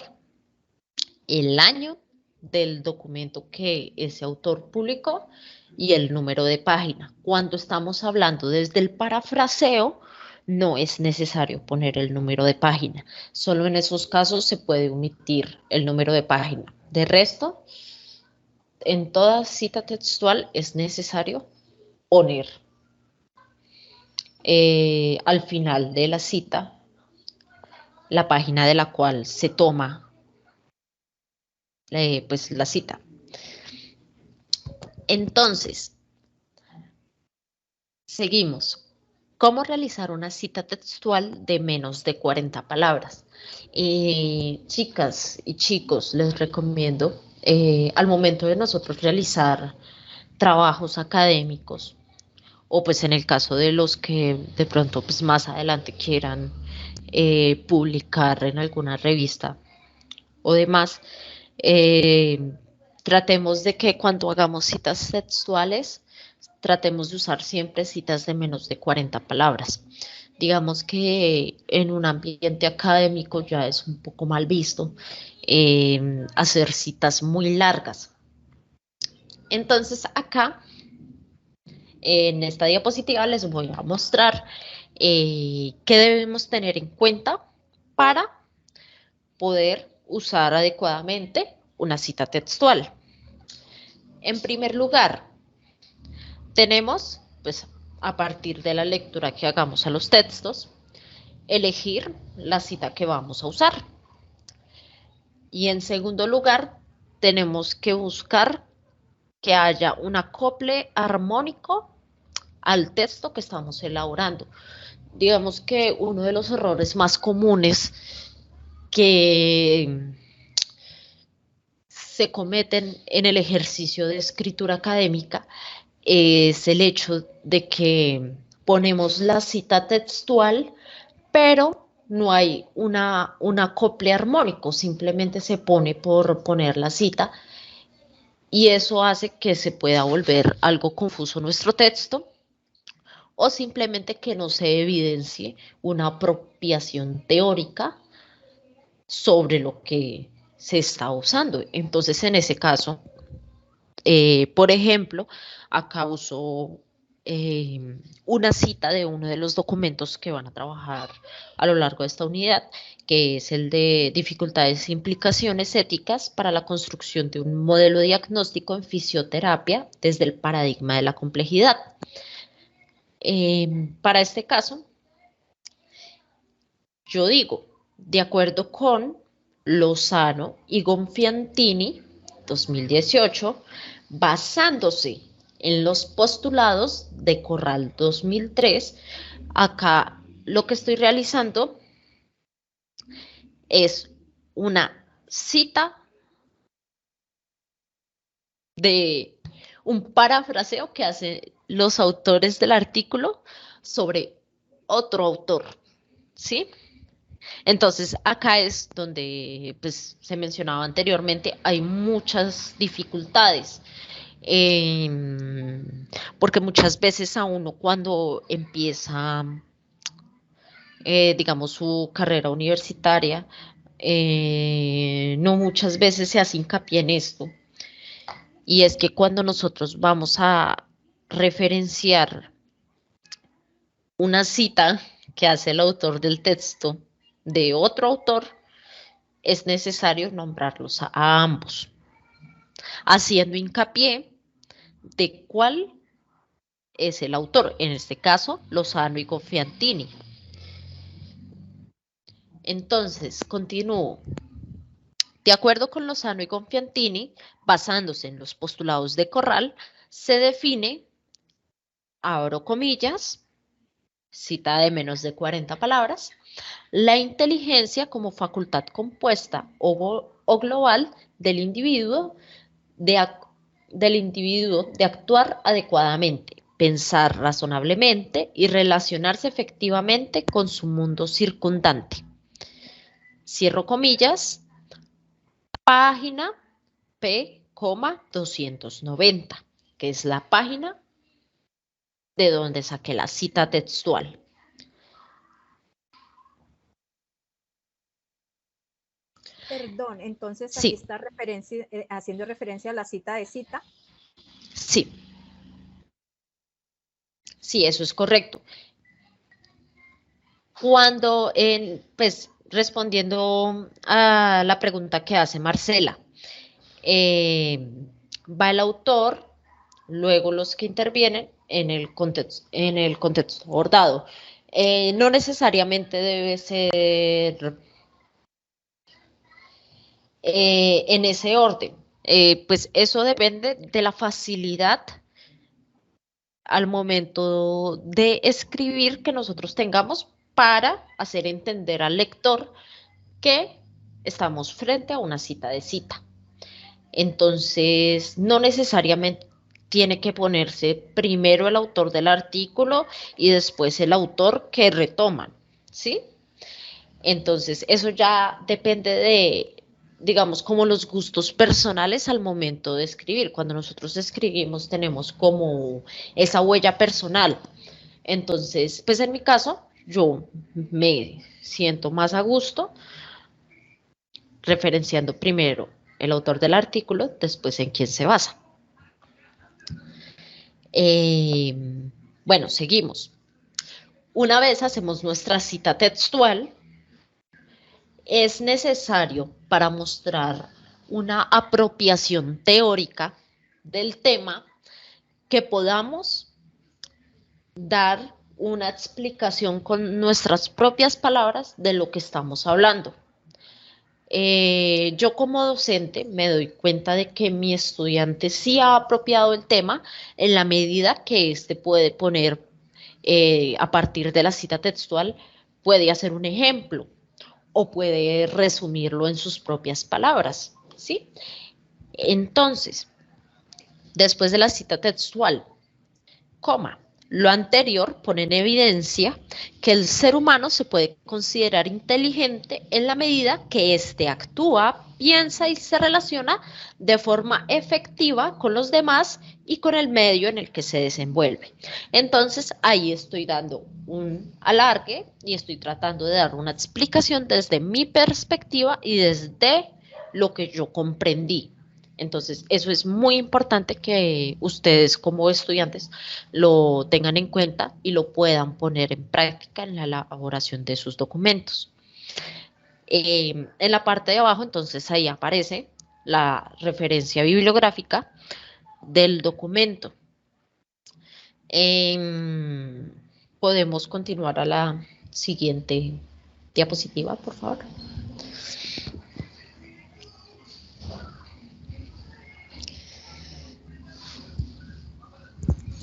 el año del documento que ese autor publicó y el número de página. Cuando estamos hablando desde el parafraseo, no es necesario poner el número de página. Solo en esos casos se puede omitir el número de página. De resto, en toda cita textual es necesario poner al final de la cita la página de la cual se toma pues la cita. Entonces, seguimos. ¿Cómo realizar una cita textual de menos de 40 palabras? Chicas y chicos, les recomiendo, al momento de nosotros realizar trabajos académicos, o pues en el caso de los que de pronto pues más adelante quieran publicar en alguna revista o demás, tratemos de que cuando hagamos citas textuales, tratemos de usar siempre citas de menos de 40 palabras. Digamos que en un ambiente académico ya es un poco mal visto hacer citas muy largas. Entonces acá, en esta diapositiva les voy a mostrar qué debemos tener en cuenta para poder usar adecuadamente una cita textual. En primer lugar, tenemos, pues, a partir de la lectura que hagamos a los textos, elegir la cita que vamos a usar. Y en segundo lugar, tenemos que buscar que haya un acople armónico al texto que estamos elaborando. Digamos que uno de los errores más comunes que se cometen en el ejercicio de escritura académica es el hecho de que ponemos la cita textual, pero no hay un acople armónico, simplemente se pone por poner la cita, y eso hace que se pueda volver algo confuso nuestro texto, o simplemente que no se evidencie una apropiación teórica sobre lo que se está usando. Entonces, en ese caso, por ejemplo, acá uso una cita de uno de los documentos que van a trabajar a lo largo de esta unidad, que es el de dificultades e implicaciones éticas para la construcción de un modelo diagnóstico en fisioterapia desde el paradigma de la complejidad. Para este caso, yo digo, de acuerdo con Lozano y Gonfiantini, 2018, basándose en los postulados de Corral 2003, acá lo que estoy realizando es una cita de un parafraseo que hacen los autores del artículo sobre otro autor, ¿sí? Entonces, acá es donde pues, se mencionaba anteriormente, hay muchas dificultades, porque muchas veces a uno cuando empieza, digamos, su carrera universitaria, no muchas veces se hace hincapié en esto, y es que cuando nosotros vamos a referenciar una cita que hace el autor del texto de otro autor, es necesario nombrarlos a ambos, haciendo hincapié de cuál es el autor, en este caso, Lozano y Gonfiantini. Entonces, continúo. De acuerdo con Lozano y Gonfiantini, basándose en los postulados de Corral, se define, abro comillas, cita de menos de 40 palabras, la inteligencia como facultad compuesta o global del individuo de actuar adecuadamente, pensar razonablemente y relacionarse efectivamente con su mundo circundante. Cierro comillas, página P, 290, que es la página de donde saqué la cita textual. Perdón, entonces aquí está haciendo referencia a la cita de cita. Sí. Sí, eso es correcto. Cuando, pues, respondiendo a la pregunta que hace Marcela, va el autor, luego los que intervienen en el contexto abordado. No necesariamente debe ser en ese orden. Pues eso depende de la facilidad al momento de escribir que nosotros tengamos para hacer entender al lector que estamos frente a una cita de cita. Entonces, no necesariamente tiene que ponerse primero el autor del artículo y después el autor que retoman, ¿sí? Entonces, eso ya depende de, digamos, como los gustos personales al momento de escribir. Cuando nosotros escribimos tenemos como esa huella personal. Entonces, pues en mi caso, yo me siento más a gusto referenciando primero el autor del artículo, después en quién se basa. Bueno, seguimos. Una vez hacemos nuestra cita textual, es necesario para mostrar una apropiación teórica del tema que podamos dar una explicación con nuestras propias palabras de lo que estamos hablando. Yo como docente me doy cuenta de que mi estudiante sí ha apropiado el tema en la medida que éste puede poner, a partir de la cita textual, puede hacer un ejemplo o puede resumirlo en sus propias palabras, ¿sí? Entonces, después de la cita textual, coma, lo anterior pone en evidencia que el ser humano se puede considerar inteligente en la medida que éste actúa, piensa y se relaciona de forma efectiva con los demás y con el medio en el que se desenvuelve. Entonces, ahí estoy dando un alargue y estoy tratando de dar una explicación desde mi perspectiva y desde lo que yo comprendí. Entonces, eso es muy importante que ustedes como estudiantes lo tengan en cuenta y lo puedan poner en práctica en la elaboración de sus documentos. En la parte de abajo, entonces, ahí aparece la referencia bibliográfica del documento. Podemos continuar a la siguiente diapositiva, por favor.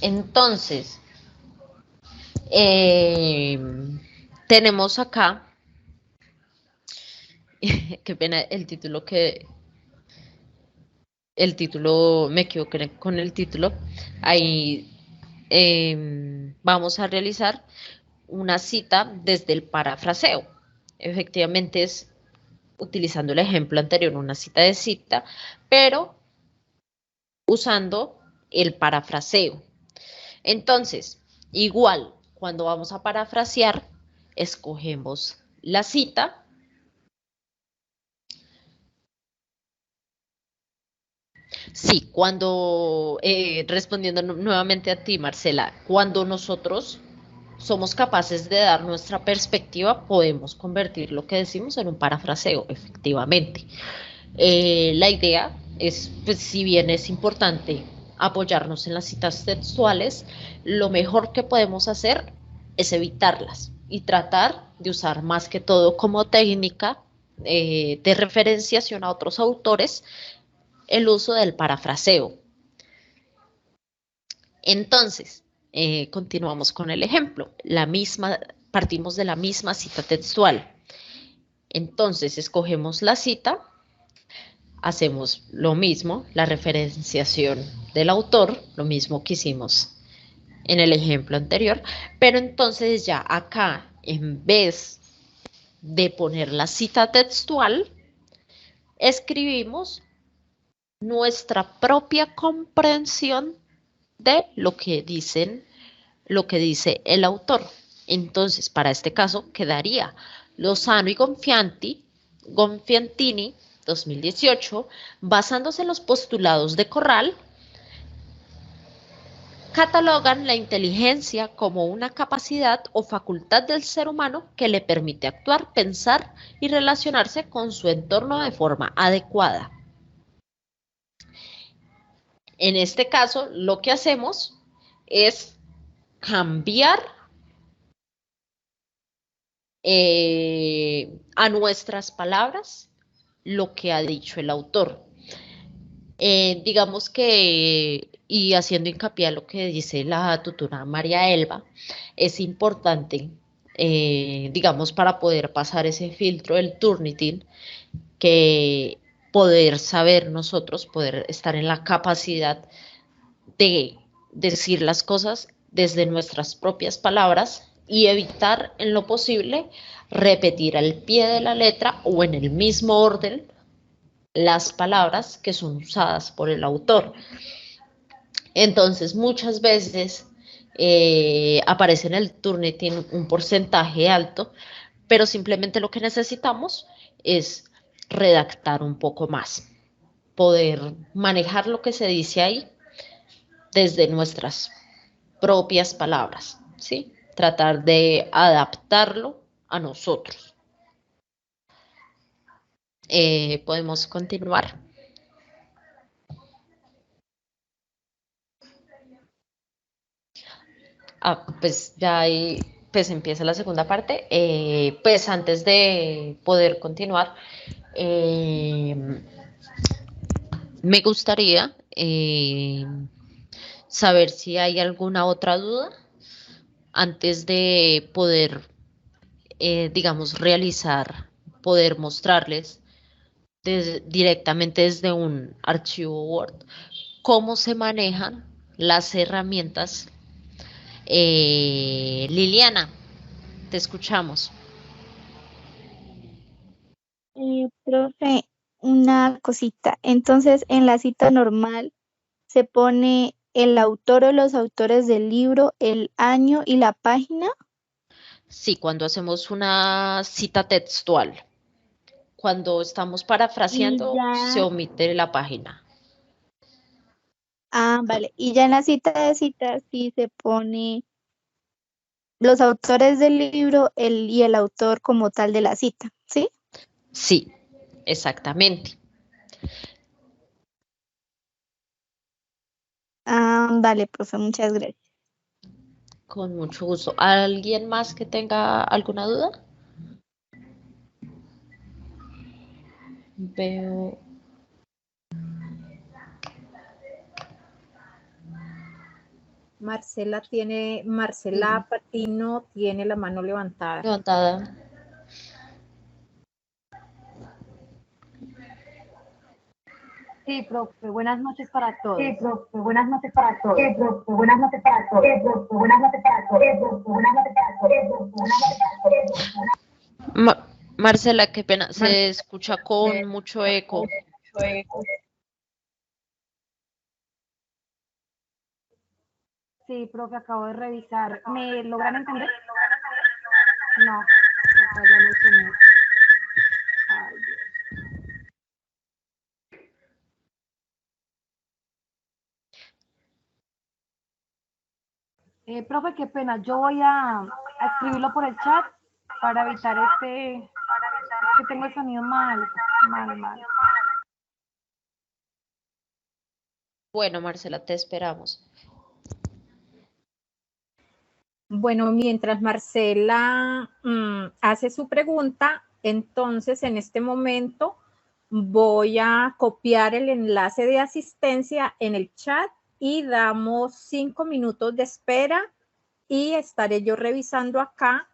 Entonces, tenemos acá, qué pena el título me equivoqué con el título, ahí vamos a realizar una cita desde el parafraseo. Efectivamente es utilizando el ejemplo anterior, una cita de cita, pero usando el parafraseo. Entonces, igual, cuando vamos a parafrasear, escogemos la cita. Sí, cuando, respondiendo nuevamente a ti, Marcela, cuando nosotros somos capaces de dar nuestra perspectiva, podemos convertir lo que decimos en un parafraseo, efectivamente. La idea es, pues, si bien es importante apoyarnos en las citas textuales, lo mejor que podemos hacer es evitarlas y tratar de usar más que todo como técnica de referenciación a otros autores el uso del parafraseo. Entonces, continuamos con el ejemplo. Partimos de la misma cita textual. Entonces, escogemos la cita, hacemos lo mismo, la referenciación del autor, lo mismo que hicimos en el ejemplo anterior, pero entonces ya acá, en vez de poner la cita textual, escribimos nuestra propia comprensión de lo que dice el autor. Entonces, para este caso, quedaría Lozano y Gonfiantini, 2018, basándose en los postulados de Corral, catalogan la inteligencia como una capacidad o facultad del ser humano que le permite actuar, pensar y relacionarse con su entorno de forma adecuada. En este caso, lo que hacemos es cambiar a nuestras palabras lo que ha dicho el autor. Digamos que, y haciendo hincapié a lo que dice la tutora María Elba, es importante, digamos, para poder pasar ese filtro del Turnitin, que poder saber nosotros, poder estar en la capacidad de decir las cosas desde nuestras propias palabras y evitar en lo posible repetir al pie de la letra o en el mismo orden las palabras que son usadas por el autor. Entonces, muchas veces aparece en el Turnitin un porcentaje alto, pero simplemente lo que necesitamos es redactar un poco más, poder manejar lo que se dice ahí desde nuestras propias palabras, ¿sí? Tratar de adaptarlo a nosotros. Podemos continuar. Pues ya ahí pues empieza la segunda parte. Pues antes de poder continuar, me gustaría saber si hay alguna otra duda antes de poder, digamos, poder mostrarles directamente desde un archivo Word, cómo se manejan las herramientas. Liliana, te escuchamos. Profe, una cosita. Entonces, en la cita normal se pone el autor o los autores del libro, el año y la página. Sí, cuando hacemos una cita textual. Cuando estamos parafraseando, se omite la página. Ah, vale. Y ya en la cita de citas sí se pone los autores del libro y el autor como tal de la cita, ¿sí? Sí, exactamente. Ah, vale, profe, muchas gracias. Con mucho gusto. ¿Alguien más que tenga alguna duda? Veo. Marcela Patino tiene la mano levantada. Levantada. Sí, profe, buenas noches para todos. Sí, profe, buenas noches para todos. Sí, profe, buenas noches para todos. Sí, profe, buenas noches para todos. Sí, profe, buenas noches para todos. Sí, profe, buenas noches para todos. Marcela, qué pena, se escucha con mucho eco. Sí, profe, acabo de revisar. ¿Me logran entender? No, me falla el sonido. Ay, Dios. Profe, qué pena. Yo voy a escribirlo por el chat para evitar que tengo el sonido mal. Bueno, Marcela, te esperamos. Bueno, mientras Marcela hace su pregunta, entonces en este momento voy a copiar el enlace de asistencia en el chat y damos 5 minutos de espera y estaré yo revisando acá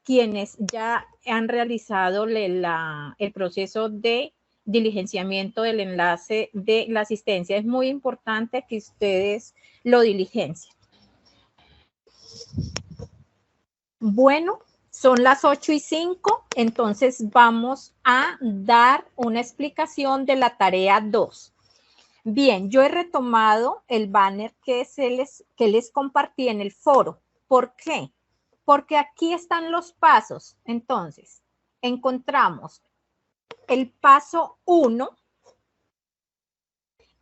quienes ya han realizado el proceso de diligenciamiento del enlace de la asistencia. Es muy importante que ustedes lo diligencien. Bueno, son las 8:05, entonces vamos a dar una explicación de la tarea 2. Bien, yo he retomado el banner que les compartí en el foro. ¿Por qué? Porque aquí están los pasos. Entonces, encontramos el paso 1.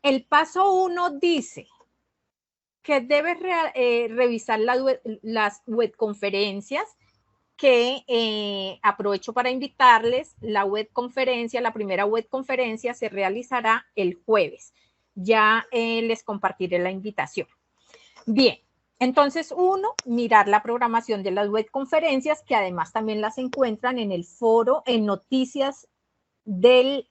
El paso 1 dice que debes revisar las webconferencias que aprovecho para invitarles. La primera webconferencia se realizará el jueves. Ya les compartiré la invitación. Bien, entonces mirar la programación de las webconferencias, que además también las encuentran en el foro, en noticias del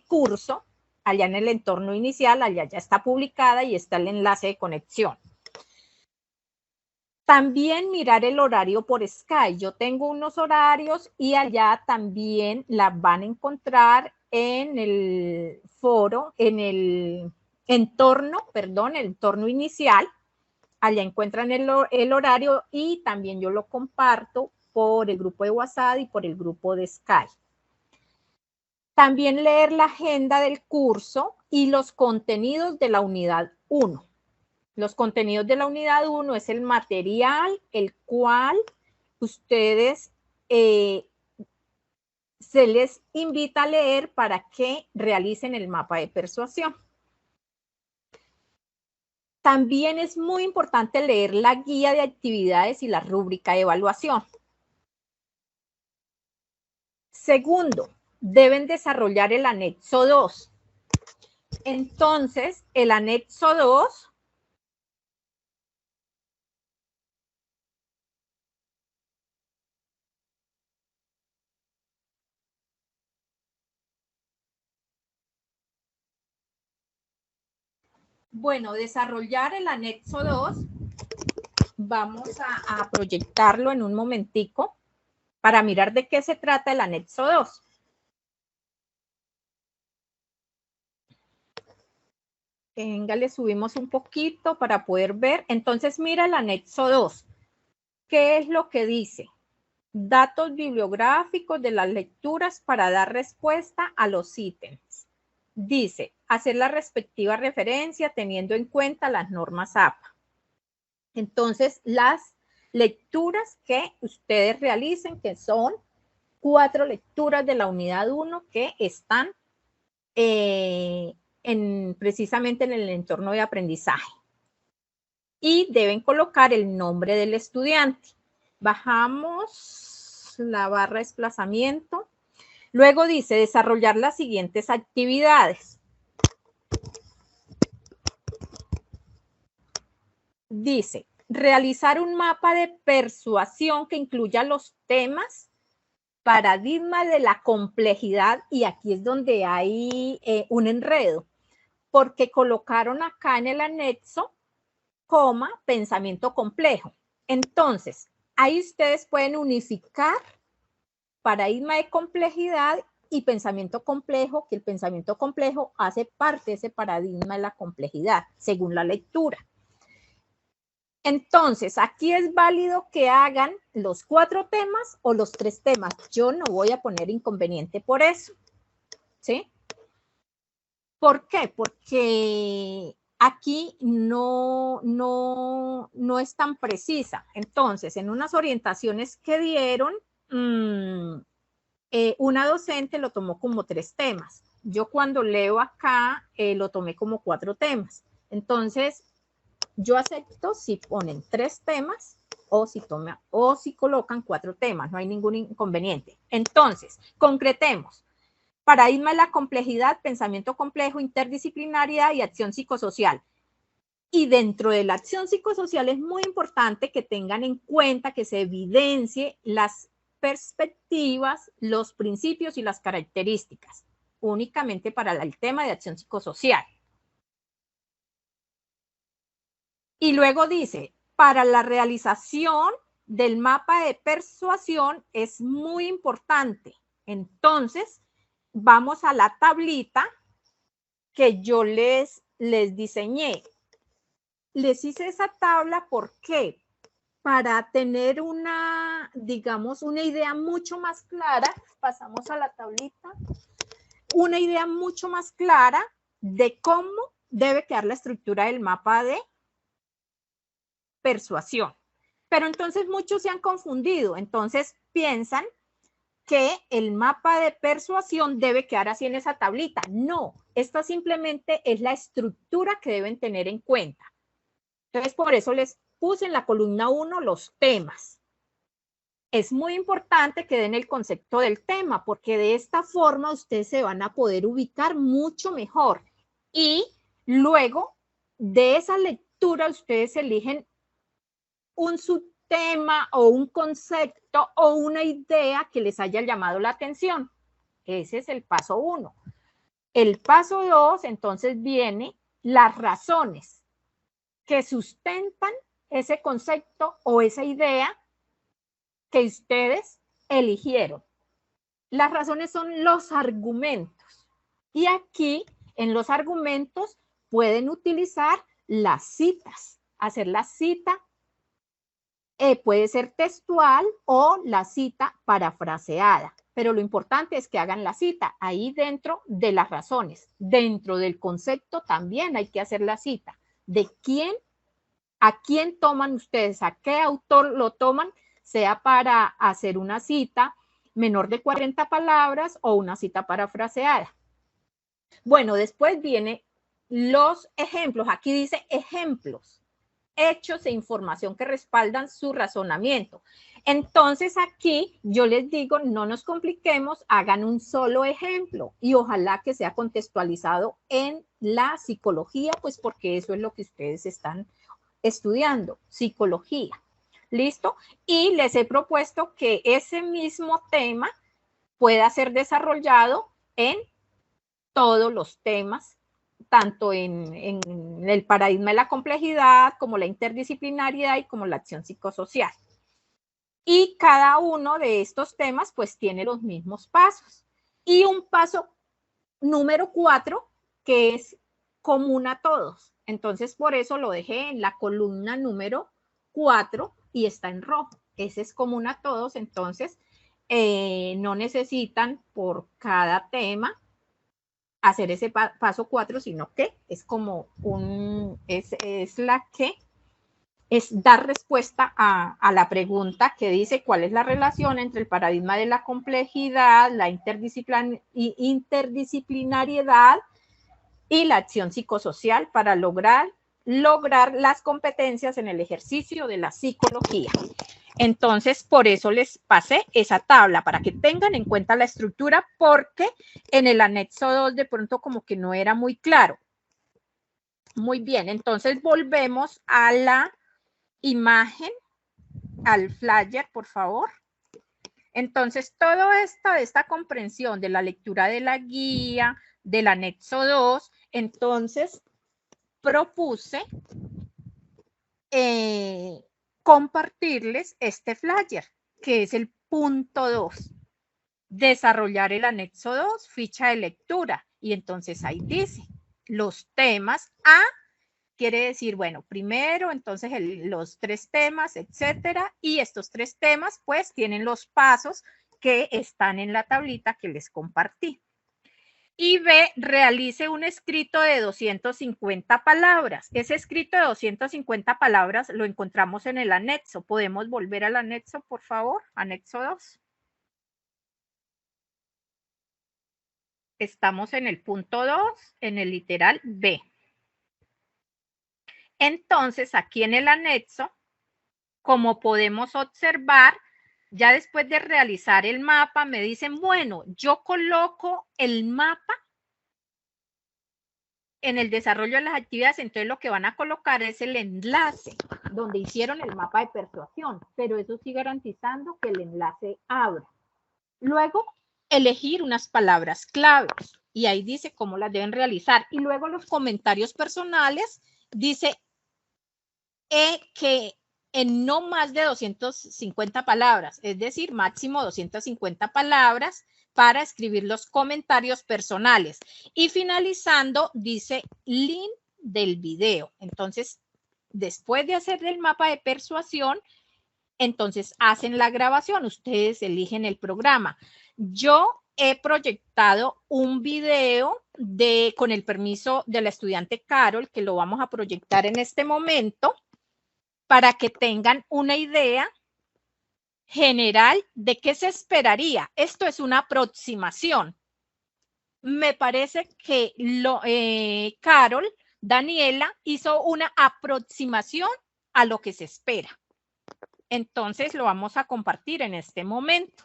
curso, allá en el entorno inicial, allá ya está publicada y está el enlace de conexión. También mirar el horario por Skype. Yo tengo unos horarios y allá también la van a encontrar en el foro, en el entorno inicial. Allá encuentran el horario y también yo lo comparto por el grupo de WhatsApp y por el grupo de Skype. También leer la agenda del curso y los contenidos de la unidad 1. Los contenidos de la unidad 1 es el material, el cual ustedes se les invita a leer para que realicen el mapa de persuasión. También es muy importante leer la guía de actividades y la rúbrica de evaluación. Segundo, deben desarrollar el anexo 2. Entonces, el anexo 2 Bueno, desarrollar el anexo 2, vamos a proyectarlo en un momentico para mirar de qué se trata el anexo 2. Venga, le subimos un poquito para poder ver. Entonces, mira el anexo 2. ¿Qué es lo que dice? Datos bibliográficos de las lecturas para dar respuesta a los ítems. Dice, hacer la respectiva referencia teniendo en cuenta las normas APA. Entonces, las lecturas que ustedes realicen, que son 4 lecturas de la unidad 1 que están precisamente en el entorno de aprendizaje. Y deben colocar el nombre del estudiante. Bajamos la barra de desplazamiento. Luego dice desarrollar las siguientes actividades. Dice realizar un mapa de persuasión que incluya los temas, paradigma de la complejidad, y aquí es donde hay un enredo, porque colocaron acá en el anexo, pensamiento complejo. Entonces, ahí ustedes pueden unificar paradigma de complejidad y pensamiento complejo, que el pensamiento complejo hace parte de ese paradigma de la complejidad, según la lectura. Entonces, aquí es válido que hagan los 4 temas o los 3 temas. Yo no voy a poner inconveniente por eso, ¿sí? ¿Por qué? Porque aquí no es tan precisa. Entonces, en unas orientaciones que dieron, una docente lo tomó como 3 temas. Yo cuando leo acá, lo tomé como 4 temas. Entonces, yo acepto si ponen 3 temas o si colocan 4 temas. No hay ningún inconveniente. Entonces, concretemos. Paradigma de la complejidad, pensamiento complejo, interdisciplinariedad y acción psicosocial. Y dentro de la acción psicosocial es muy importante que tengan en cuenta que se evidencie las perspectivas, los principios y las características, únicamente para el tema de acción psicosocial. Y luego dice, para la realización del mapa de persuasión es muy importante. Entonces, vamos a la tablita que yo les diseñé. Les hice esa tabla, ¿por qué? Para tener una, digamos, una idea mucho más clara. Pasamos a la tablita. Una idea mucho más clara de cómo debe quedar la estructura del mapa de persuasión. Pero entonces muchos se han confundido. Entonces piensan que el mapa de persuasión debe quedar así en esa tablita. No, esta simplemente es la estructura que deben tener en cuenta. Entonces, por eso les puse en la columna 1 los temas. Es muy importante que den el concepto del tema, porque de esta forma ustedes se van a poder ubicar mucho mejor. Y luego de esa lectura ustedes eligen un subtema o un concepto o una idea que les haya llamado la atención. Ese es el paso 1. El paso 2, entonces, viene las razones que sustentan ese concepto o esa idea que ustedes eligieron. Las razones son los argumentos. Y aquí, en los argumentos, pueden utilizar las citas, hacer la cita. Puede ser textual o la cita parafraseada, pero lo importante es que hagan la cita ahí dentro de las razones. Dentro del concepto también hay que hacer la cita. ¿De quién? ¿A quién toman ustedes? ¿A qué autor lo toman? Sea para hacer una cita menor de 40 palabras o una cita parafraseada. Bueno, después vienen los ejemplos. Aquí dice ejemplos. Hechos e información que respaldan su razonamiento. Entonces aquí yo les digo, no nos compliquemos, hagan un solo ejemplo y ojalá que sea contextualizado en la psicología, pues porque eso es lo que ustedes están estudiando, psicología. ¿Listo? Y les he propuesto que ese mismo tema pueda ser desarrollado en todos los temas, tanto en el paradigma de la complejidad, como la interdisciplinariedad y como la acción psicosocial. Y cada uno de estos temas pues tiene los mismos pasos. Y un paso número 4, que es común a todos. Entonces, por eso lo dejé en la columna número 4 y está en rojo. Ese es común a todos, entonces no necesitan por cada tema hacer ese paso 4, sino que es como es la que es dar respuesta a la pregunta que dice cuál es la relación entre el paradigma de la complejidad, la interdisciplinariedad y la acción psicosocial para lograr las competencias en el ejercicio de la psicología. Entonces, por eso les pasé esa tabla, para que tengan en cuenta la estructura, porque en el anexo 2 de pronto como que no era muy claro. Muy bien, entonces volvemos a la imagen, al flyer, por favor. Entonces, todo esta comprensión de la lectura de la guía, del anexo 2, entonces propuse compartirles este flyer, que es el punto 2. Desarrollar el anexo 2, ficha de lectura. Y entonces ahí dice los temas A. Quiere decir, bueno, primero, entonces los 3 temas, etcétera, y estos 3 temas, pues, tienen los pasos que están en la tablita que les compartí. Y B, realice un escrito de 250 palabras. Ese escrito de 250 palabras lo encontramos en el anexo. ¿Podemos volver al anexo, por favor? Anexo 2. Estamos en el punto 2, en el literal B. Entonces, aquí en el anexo, como podemos observar, ya después de realizar el mapa, me dicen, bueno, yo coloco el mapa en el desarrollo de las actividades, entonces lo que van a colocar es el enlace donde hicieron el mapa de persuasión, pero eso sí garantizando que el enlace abra. Luego, elegir unas palabras claves y ahí dice cómo las deben realizar. Y luego los comentarios personales, dice que en no más de 250 palabras, es decir, máximo 250 palabras para escribir los comentarios personales. Y finalizando, dice link del video. Entonces, después de hacer el mapa de persuasión, entonces hacen la grabación. Ustedes eligen el programa. Yo he proyectado un video con el permiso de la estudiante Carol, que lo vamos a proyectar en este momento, para que tengan una idea general de qué se esperaría. Esto es una aproximación. Me parece que Carol, Daniela, hizo una aproximación a lo que se espera. Entonces lo vamos a compartir en este momento.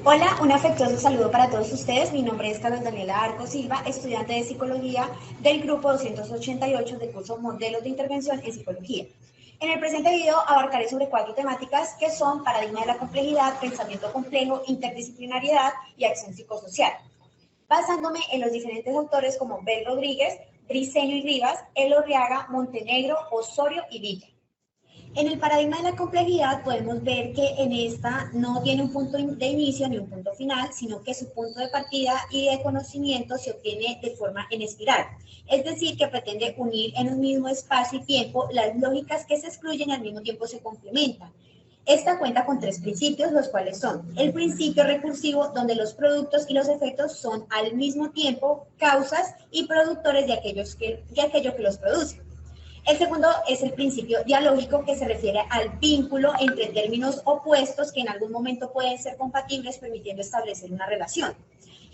Hola, un afectuoso saludo para todos ustedes. Mi nombre es Carlos Daniela Arco Silva, estudiante de Psicología del grupo 288 del curso Modelos de Intervención en Psicología. En el presente video abarcaré sobre 4 temáticas que son paradigma de la complejidad, pensamiento complejo, interdisciplinariedad y acción psicosocial, basándome en los diferentes autores como Bel Rodríguez, Briceño y Rivas, Elorriaga, Montenegro, Osorio y Villa. En el paradigma de la complejidad podemos ver que en esta no tiene un punto de inicio ni un punto final, sino que su punto de partida y de conocimiento se obtiene de forma en espiral. Es decir, que pretende unir en un mismo espacio y tiempo las lógicas que se excluyen y al mismo tiempo se complementan. Esta cuenta con 3 principios, los cuales son el principio recursivo, donde los productos y los efectos son al mismo tiempo causas y productores de aquello que los produce. El segundo es el principio dialógico, que se refiere al vínculo entre términos opuestos que en algún momento pueden ser compatibles, permitiendo establecer una relación.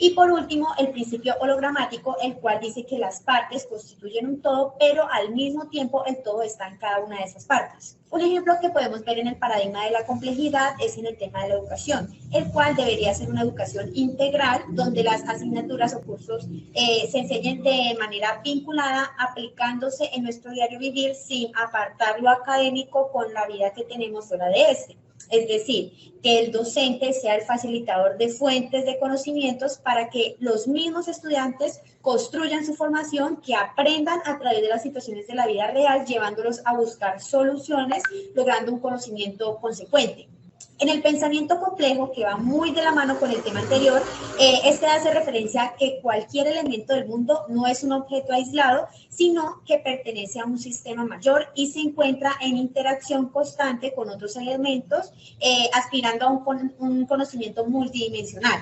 Y por último, el principio hologramático, el cual dice que las partes constituyen un todo, pero al mismo tiempo el todo está en cada una de esas partes. Un ejemplo que podemos ver en el paradigma de la complejidad es en el tema de la educación, el cual debería ser una educación integral, donde las asignaturas o cursos se enseñen de manera vinculada, aplicándose en nuestro diario vivir sin apartar lo académico con la vida que tenemos fuera de este. Es decir, que el docente sea el facilitador de fuentes de conocimientos para que los mismos estudiantes construyan su formación, que aprendan a través de las situaciones de la vida real, llevándolos a buscar soluciones, logrando un conocimiento consecuente. En el pensamiento complejo, que va muy de la mano con el tema anterior, este hace referencia a que cualquier elemento del mundo no es un objeto aislado, sino que pertenece a un sistema mayor y se encuentra en interacción constante con otros elementos, aspirando a un conocimiento multidimensional.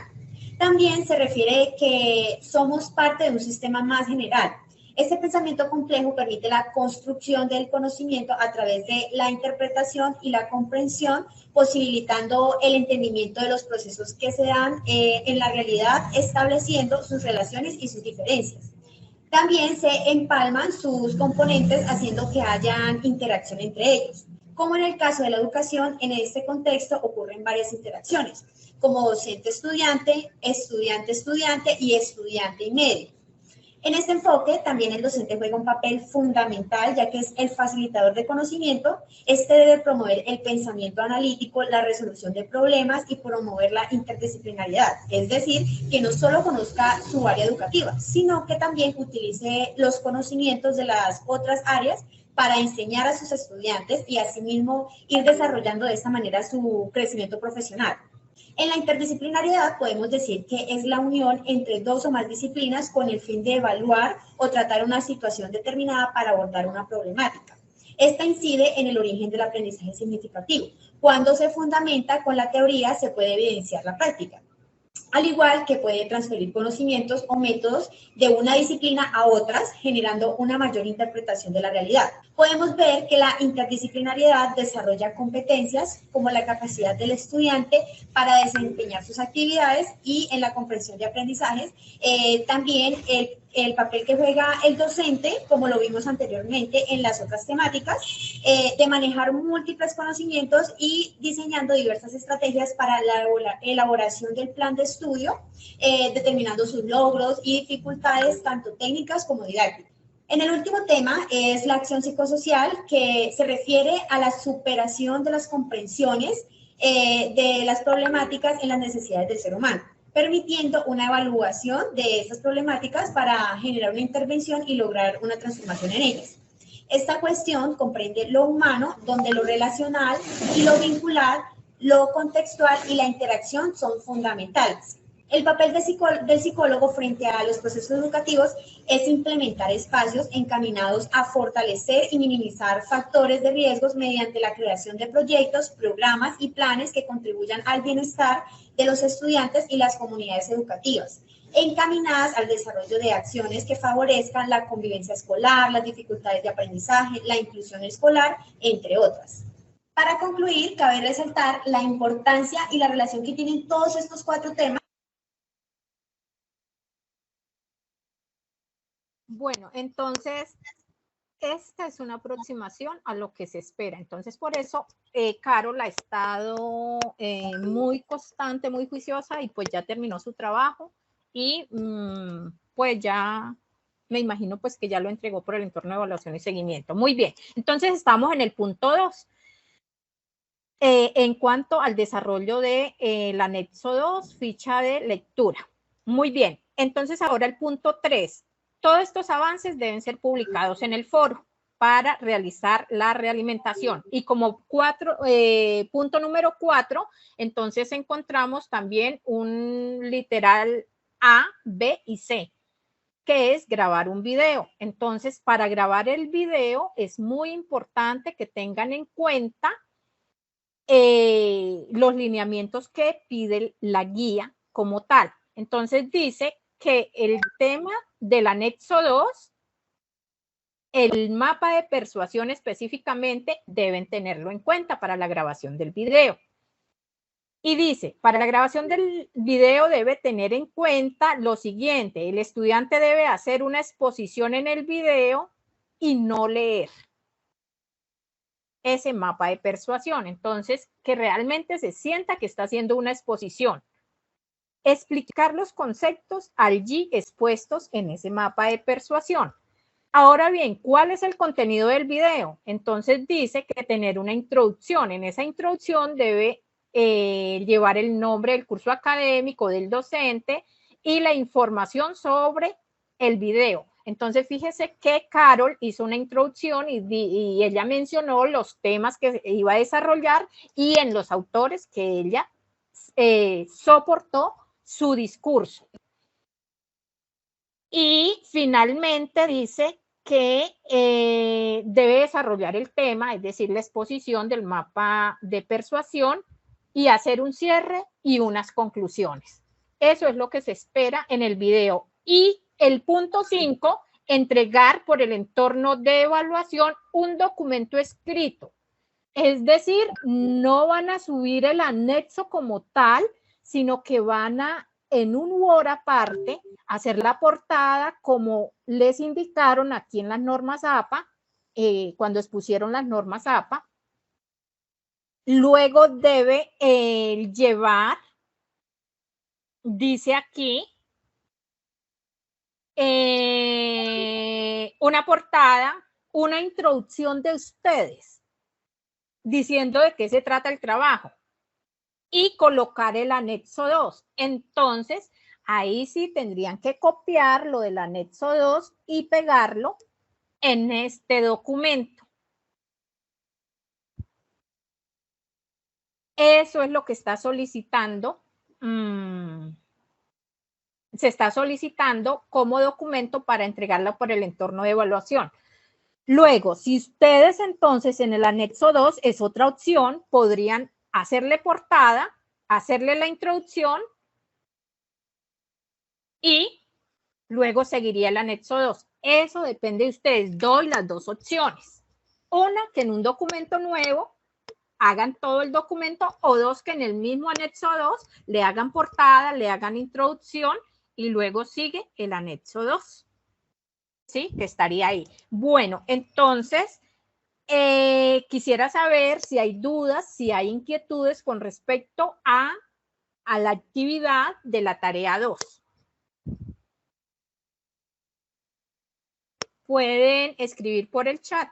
También se refiere que somos parte de un sistema más general. Este pensamiento complejo permite la construcción del conocimiento a través de la interpretación y la comprensión, posibilitando el entendimiento de los procesos que se dan en la realidad, estableciendo sus relaciones y sus diferencias. También se empalman sus componentes, haciendo que hayan interacción entre ellos. Como en el caso de la educación, en este contexto ocurren varias interacciones, como docente-estudiante, estudiante-estudiante y estudiante y medio. En este enfoque, también el docente juega un papel fundamental, ya que es el facilitador de conocimiento. Este debe promover el pensamiento analítico, la resolución de problemas y promover la interdisciplinariedad. Es decir, que no solo conozca su área educativa, sino que también utilice los conocimientos de las otras áreas para enseñar a sus estudiantes y asimismo ir desarrollando de esta manera su crecimiento profesional. En la interdisciplinariedad podemos decir que es la unión entre dos o más disciplinas con el fin de evaluar o tratar una situación determinada para abordar una problemática. Esta incide en el origen del aprendizaje significativo. Cuando se fundamenta con la teoría, se puede evidenciar la práctica. Al igual que puede transferir conocimientos o métodos de una disciplina a otras, generando una mayor interpretación de la realidad. Podemos ver que la interdisciplinariedad desarrolla competencias como la capacidad del estudiante para desempeñar sus actividades y en la comprensión de aprendizajes, también el papel que juega el docente, como lo vimos anteriormente en las otras temáticas, de manejar múltiples conocimientos y diseñando diversas estrategias para la elaboración del plan de estudio, determinando sus logros y dificultades, tanto técnicas como didácticas. En el último tema es la acción psicosocial, que se refiere a la superación de las comprensiones de las problemáticas en las necesidades del ser humano, permitiendo una evaluación de estas problemáticas para generar una intervención y lograr una transformación en ellas. Esta cuestión comprende lo humano, donde lo relacional y lo vincular, lo contextual y la interacción son fundamentales. El papel del psicólogo frente a los procesos educativos es implementar espacios encaminados a fortalecer y minimizar factores de riesgos mediante la creación de proyectos, programas y planes que contribuyan al bienestar de los estudiantes y las comunidades educativas, encaminadas al desarrollo de acciones que favorezcan la convivencia escolar, las dificultades de aprendizaje, la inclusión escolar, entre otras. Para concluir, cabe resaltar la importancia y la relación que tienen todos estos 4 temas. Bueno, entonces, esta es una aproximación a lo que se espera. Entonces, por eso, Carol ha estado muy constante, muy juiciosa y pues ya terminó su trabajo y pues ya me imagino pues que ya lo entregó por el entorno de evaluación y seguimiento. Muy bien, entonces estamos en el punto 2. En cuanto al desarrollo del anexo 2, ficha de lectura. Muy bien, entonces ahora el punto 3. Todos estos avances deben ser publicados en el foro para realizar la realimentación. Y como punto número 4, entonces encontramos también un literal A, B y C, que es grabar un video. Entonces, para grabar el video es muy importante que tengan en cuenta los lineamientos que pide la guía como tal. Entonces dice que el tema del anexo 2, el mapa de persuasión específicamente, deben tenerlo en cuenta para la grabación del video. Y dice, para la grabación del video debe tener en cuenta lo siguiente: el estudiante debe hacer una exposición en el video y no leer ese mapa de persuasión. Entonces, que realmente se sienta que está haciendo una exposición. Explicar los conceptos allí expuestos en ese mapa de persuasión. Ahora bien, ¿cuál es el contenido del video? Entonces dice que tener una introducción. En esa introducción debe llevar el nombre del curso académico del docente y la información sobre el video. Entonces, fíjese que Carol hizo una introducción y ella mencionó los temas que iba a desarrollar y en los autores que ella soportó su discurso. Y finalmente dice que debe desarrollar el tema, es decir, la exposición del mapa de persuasión y hacer un cierre y unas conclusiones. Eso es lo que se espera en el video. Y el punto 5, entregar por el entorno de evaluación un documento escrito. Es decir, no van a subir el anexo como tal, sino que van a, en un Word aparte, hacer la portada como les indicaron aquí en las normas APA, cuando expusieron las normas APA. Luego debe llevar, dice aquí, una portada, una introducción de ustedes, diciendo de qué se trata el trabajo y colocar el anexo 2. Entonces, ahí sí tendrían que copiar lo del anexo 2 y pegarlo en este documento. Eso es lo que está solicitando. Se está solicitando como documento para entregarlo por el entorno de evaluación. Luego, si ustedes entonces en el anexo 2 es otra opción, podrían hacerle portada, hacerle la introducción y luego seguiría el anexo 2. Eso depende de ustedes. Doy las dos opciones. Una, que en un documento nuevo hagan todo el documento, o dos, que en el mismo anexo 2 le hagan portada, le hagan introducción y luego sigue el anexo 2. ¿Sí? Que estaría ahí. Bueno, entonces, quisiera saber si hay dudas, si hay inquietudes con respecto a la actividad de la tarea 2. Pueden escribir por el chat.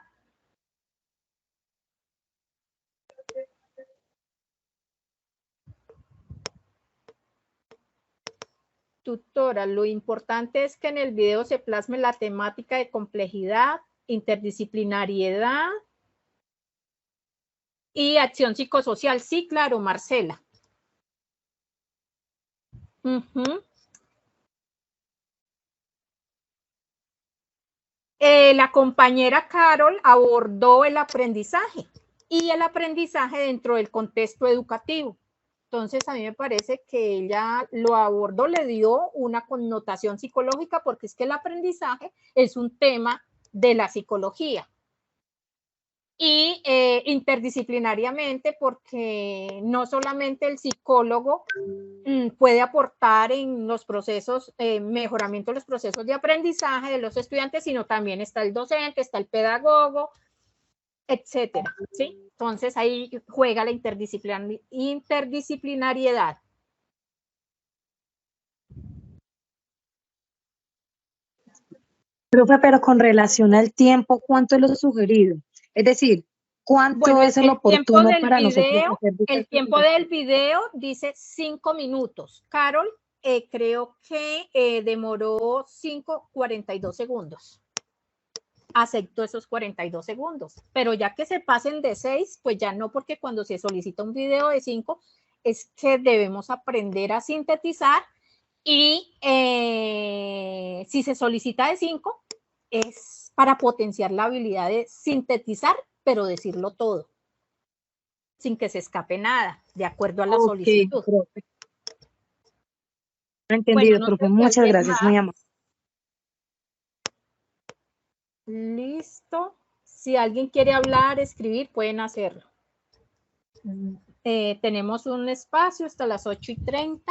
Tutora, lo importante es que en el video se plasme la temática de complejidad, interdisciplinariedad y acción psicosocial. Sí, claro, Marcela. La compañera Carol abordó el aprendizaje y el aprendizaje dentro del contexto educativo. Entonces, a mí me parece que ella lo abordó, le dio una connotación psicológica, porque es que el aprendizaje es un tema de la psicología. Y interdisciplinariamente, porque no solamente el psicólogo puede aportar en los procesos, mejoramiento de los procesos de aprendizaje de los estudiantes, sino también está el docente, está el pedagogo, etcétera, ¿sí? Entonces ahí juega la interdisciplinariedad. Profe, pero con relación al tiempo, ¿cuánto es lo sugerido? Es decir, ¿cuánto es el oportuno para nosotros? El tiempo del video dice 5 minutos. Carol, creo que demoró 5:42 segundos. Acepto esos 42 segundos, pero ya que se pasen de 6, pues ya no, porque cuando se solicita un video de 5 es que debemos aprender a sintetizar, y si se solicita de 5 es para potenciar la habilidad de sintetizar, pero decirlo todo, sin que se escape nada, de acuerdo a la solicitud. Profe. Entendido, bueno, profe, muchas gracias, muy amable. Listo. Si alguien quiere hablar, escribir, pueden hacerlo. Tenemos un espacio hasta las 8:30.